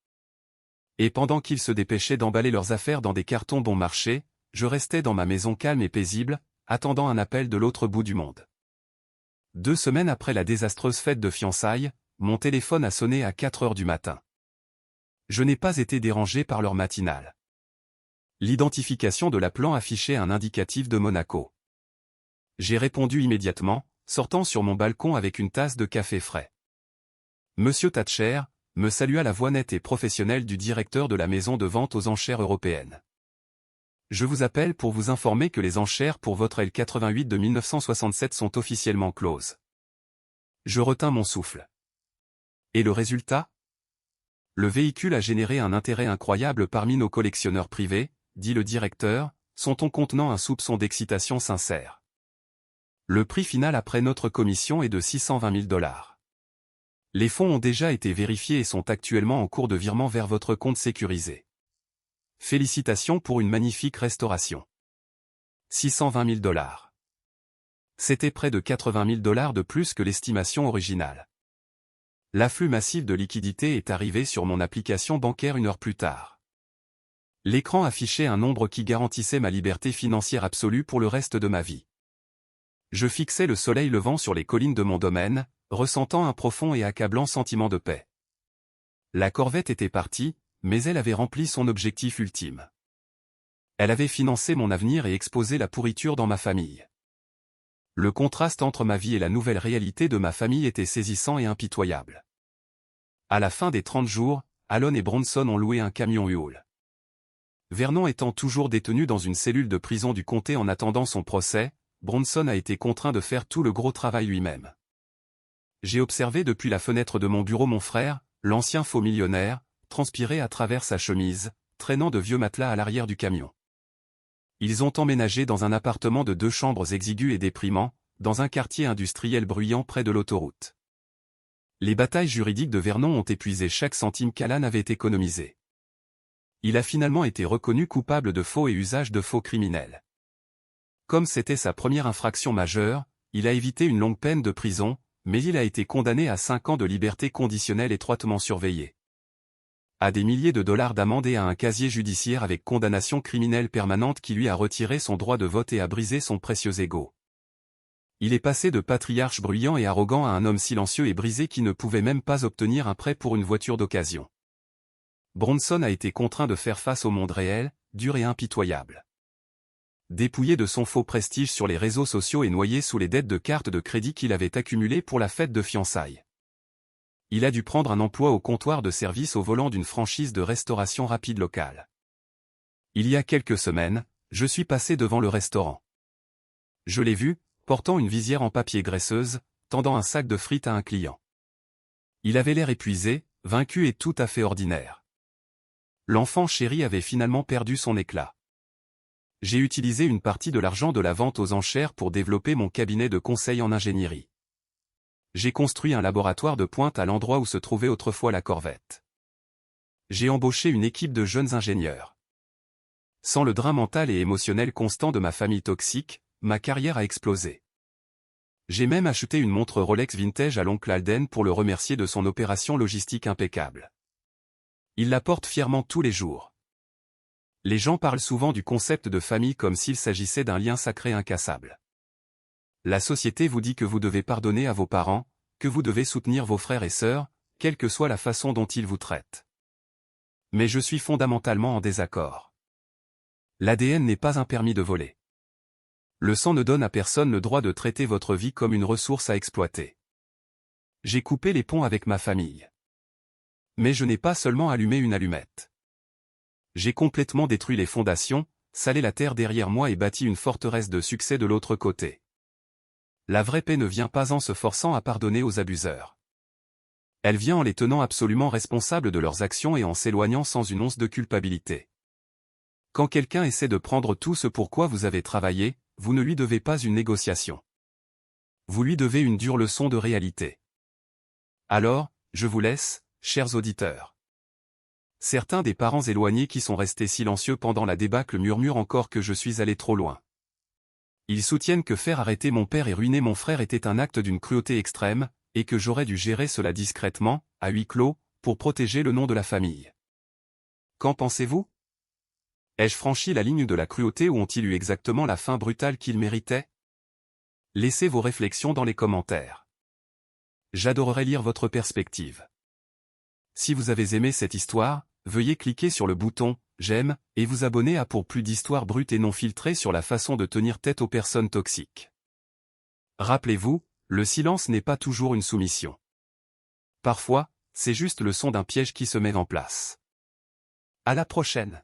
Et pendant qu'ils se dépêchaient d'emballer leurs affaires dans des cartons bon marché, je restais dans ma maison calme et paisible, attendant un appel de l'autre bout du monde. 2 semaines après la désastreuse fête de fiançailles, mon téléphone a sonné à 4 heures du matin. Je n'ai pas été dérangé par l'heure matinale. L'identification de l'appelant affichait un indicatif de Monaco. J'ai répondu immédiatement, sortant sur mon balcon avec une tasse de café frais. Monsieur Thatcher, me salua la voix nette et professionnelle du directeur de la maison de vente aux enchères européennes. Je vous appelle pour vous informer que les enchères pour votre L88 de 1967 sont officiellement closes. Je retins mon souffle. Et le résultat ? Le véhicule a généré un intérêt incroyable parmi nos collectionneurs privés, dit le directeur, son ton contenant un soupçon d'excitation sincère. Le prix final après notre commission est de 620 000 $. Les fonds ont déjà été vérifiés et sont actuellement en cours de virement vers votre compte sécurisé. Félicitations pour une magnifique restauration. 620 000 $. C'était près de 80 000 $ de plus que l'estimation originale. L'afflux massif de liquidités est arrivé sur mon application bancaire 1 heure plus tard. L'écran affichait un nombre qui garantissait ma liberté financière absolue pour le reste de ma vie. Je fixais le soleil levant sur les collines de mon domaine, ressentant un profond et accablant sentiment de paix. La corvette était partie, mais elle avait rempli son objectif ultime. Elle avait financé mon avenir et exposé la pourriture dans ma famille. Le contraste entre ma vie et la nouvelle réalité de ma famille était saisissant et impitoyable. À la fin des 30 jours, Alon et Bronson ont loué un camion Huol. Vernon étant toujours détenu dans une cellule de prison du comté en attendant son procès, Bronson a été contraint de faire tout le gros travail lui-même. J'ai observé depuis la fenêtre de mon bureau mon frère, l'ancien faux millionnaire, transpirer à travers sa chemise, traînant de vieux matelas à l'arrière du camion. Ils ont emménagé dans un appartement de 2 chambres exigu et déprimant, dans un quartier industriel bruyant près de l'autoroute. Les batailles juridiques de Vernon ont épuisé chaque centime qu'Alan avait économisé. Il a finalement été reconnu coupable de faux et usage de faux criminels. Comme c'était sa première infraction majeure, il a évité une longue peine de prison, mais il a été condamné à 5 ans de liberté conditionnelle étroitement surveillée. à des milliers de dollars d'amende et à un casier judiciaire avec condamnation criminelle permanente qui lui a retiré son droit de vote et a brisé son précieux ego. Il est passé de patriarche bruyant et arrogant à un homme silencieux et brisé qui ne pouvait même pas obtenir un prêt pour une voiture d'occasion. Bronson a été contraint de faire face au monde réel, dur et impitoyable. Dépouillé de son faux prestige sur les réseaux sociaux et noyé sous les dettes de cartes de crédit qu'il avait accumulées pour la fête de fiançailles. Il a dû prendre un emploi au comptoir de service au volant d'une franchise de restauration rapide locale. Il y a quelques semaines, je suis passé devant le restaurant. Je l'ai vu, portant une visière en papier graisseuse, tendant un sac de frites à un client. Il avait l'air épuisé, vaincu et tout à fait ordinaire. L'enfant chéri avait finalement perdu son éclat. J'ai utilisé une partie de l'argent de la vente aux enchères pour développer mon cabinet de conseil en ingénierie. J'ai construit un laboratoire de pointe à l'endroit où se trouvait autrefois la Corvette. J'ai embauché une équipe de jeunes ingénieurs. Sans le drain mental et émotionnel constant de ma famille toxique, ma carrière a explosé. J'ai même acheté une montre Rolex vintage à l'oncle Alden pour le remercier de son opération logistique impeccable. Il la porte fièrement tous les jours. Les gens parlent souvent du concept de famille comme s'il s'agissait d'un lien sacré incassable. La société vous dit que vous devez pardonner à vos parents, que vous devez soutenir vos frères et sœurs, quelle que soit la façon dont ils vous traitent. Mais je suis fondamentalement en désaccord. L'ADN n'est pas un permis de voler. Le sang ne donne à personne le droit de traiter votre vie comme une ressource à exploiter. J'ai coupé les ponts avec ma famille. Mais je n'ai pas seulement allumé une allumette. J'ai complètement détruit les fondations, salé la terre derrière moi et bâti une forteresse de succès de l'autre côté. La vraie paix ne vient pas en se forçant à pardonner aux abuseurs. Elle vient en les tenant absolument responsables de leurs actions et en s'éloignant sans une once de culpabilité. Quand quelqu'un essaie de prendre tout ce pour quoi vous avez travaillé, vous ne lui devez pas une négociation. Vous lui devez une dure leçon de réalité. Alors, je vous laisse, chers auditeurs. Certains des parents éloignés qui sont restés silencieux pendant la débâcle murmurent encore que je suis allé trop loin. Ils soutiennent que faire arrêter mon père et ruiner mon frère était un acte d'une cruauté extrême, et que j'aurais dû gérer cela discrètement, à huis clos, pour protéger le nom de la famille. Qu'en pensez-vous? Ai-je franchi la ligne de la cruauté ou ont-ils eu exactement la fin brutale qu'ils méritaient? Laissez vos réflexions dans les commentaires. J'adorerais lire votre perspective. Si vous avez aimé cette histoire, veuillez cliquer sur le bouton « J'aime » et vous abonner à pour plus d'histoires brutes et non filtrées sur la façon de tenir tête aux personnes toxiques. Rappelez-vous, le silence n'est pas toujours une soumission. Parfois, c'est juste le son d'un piège qui se met en place. À la prochaine.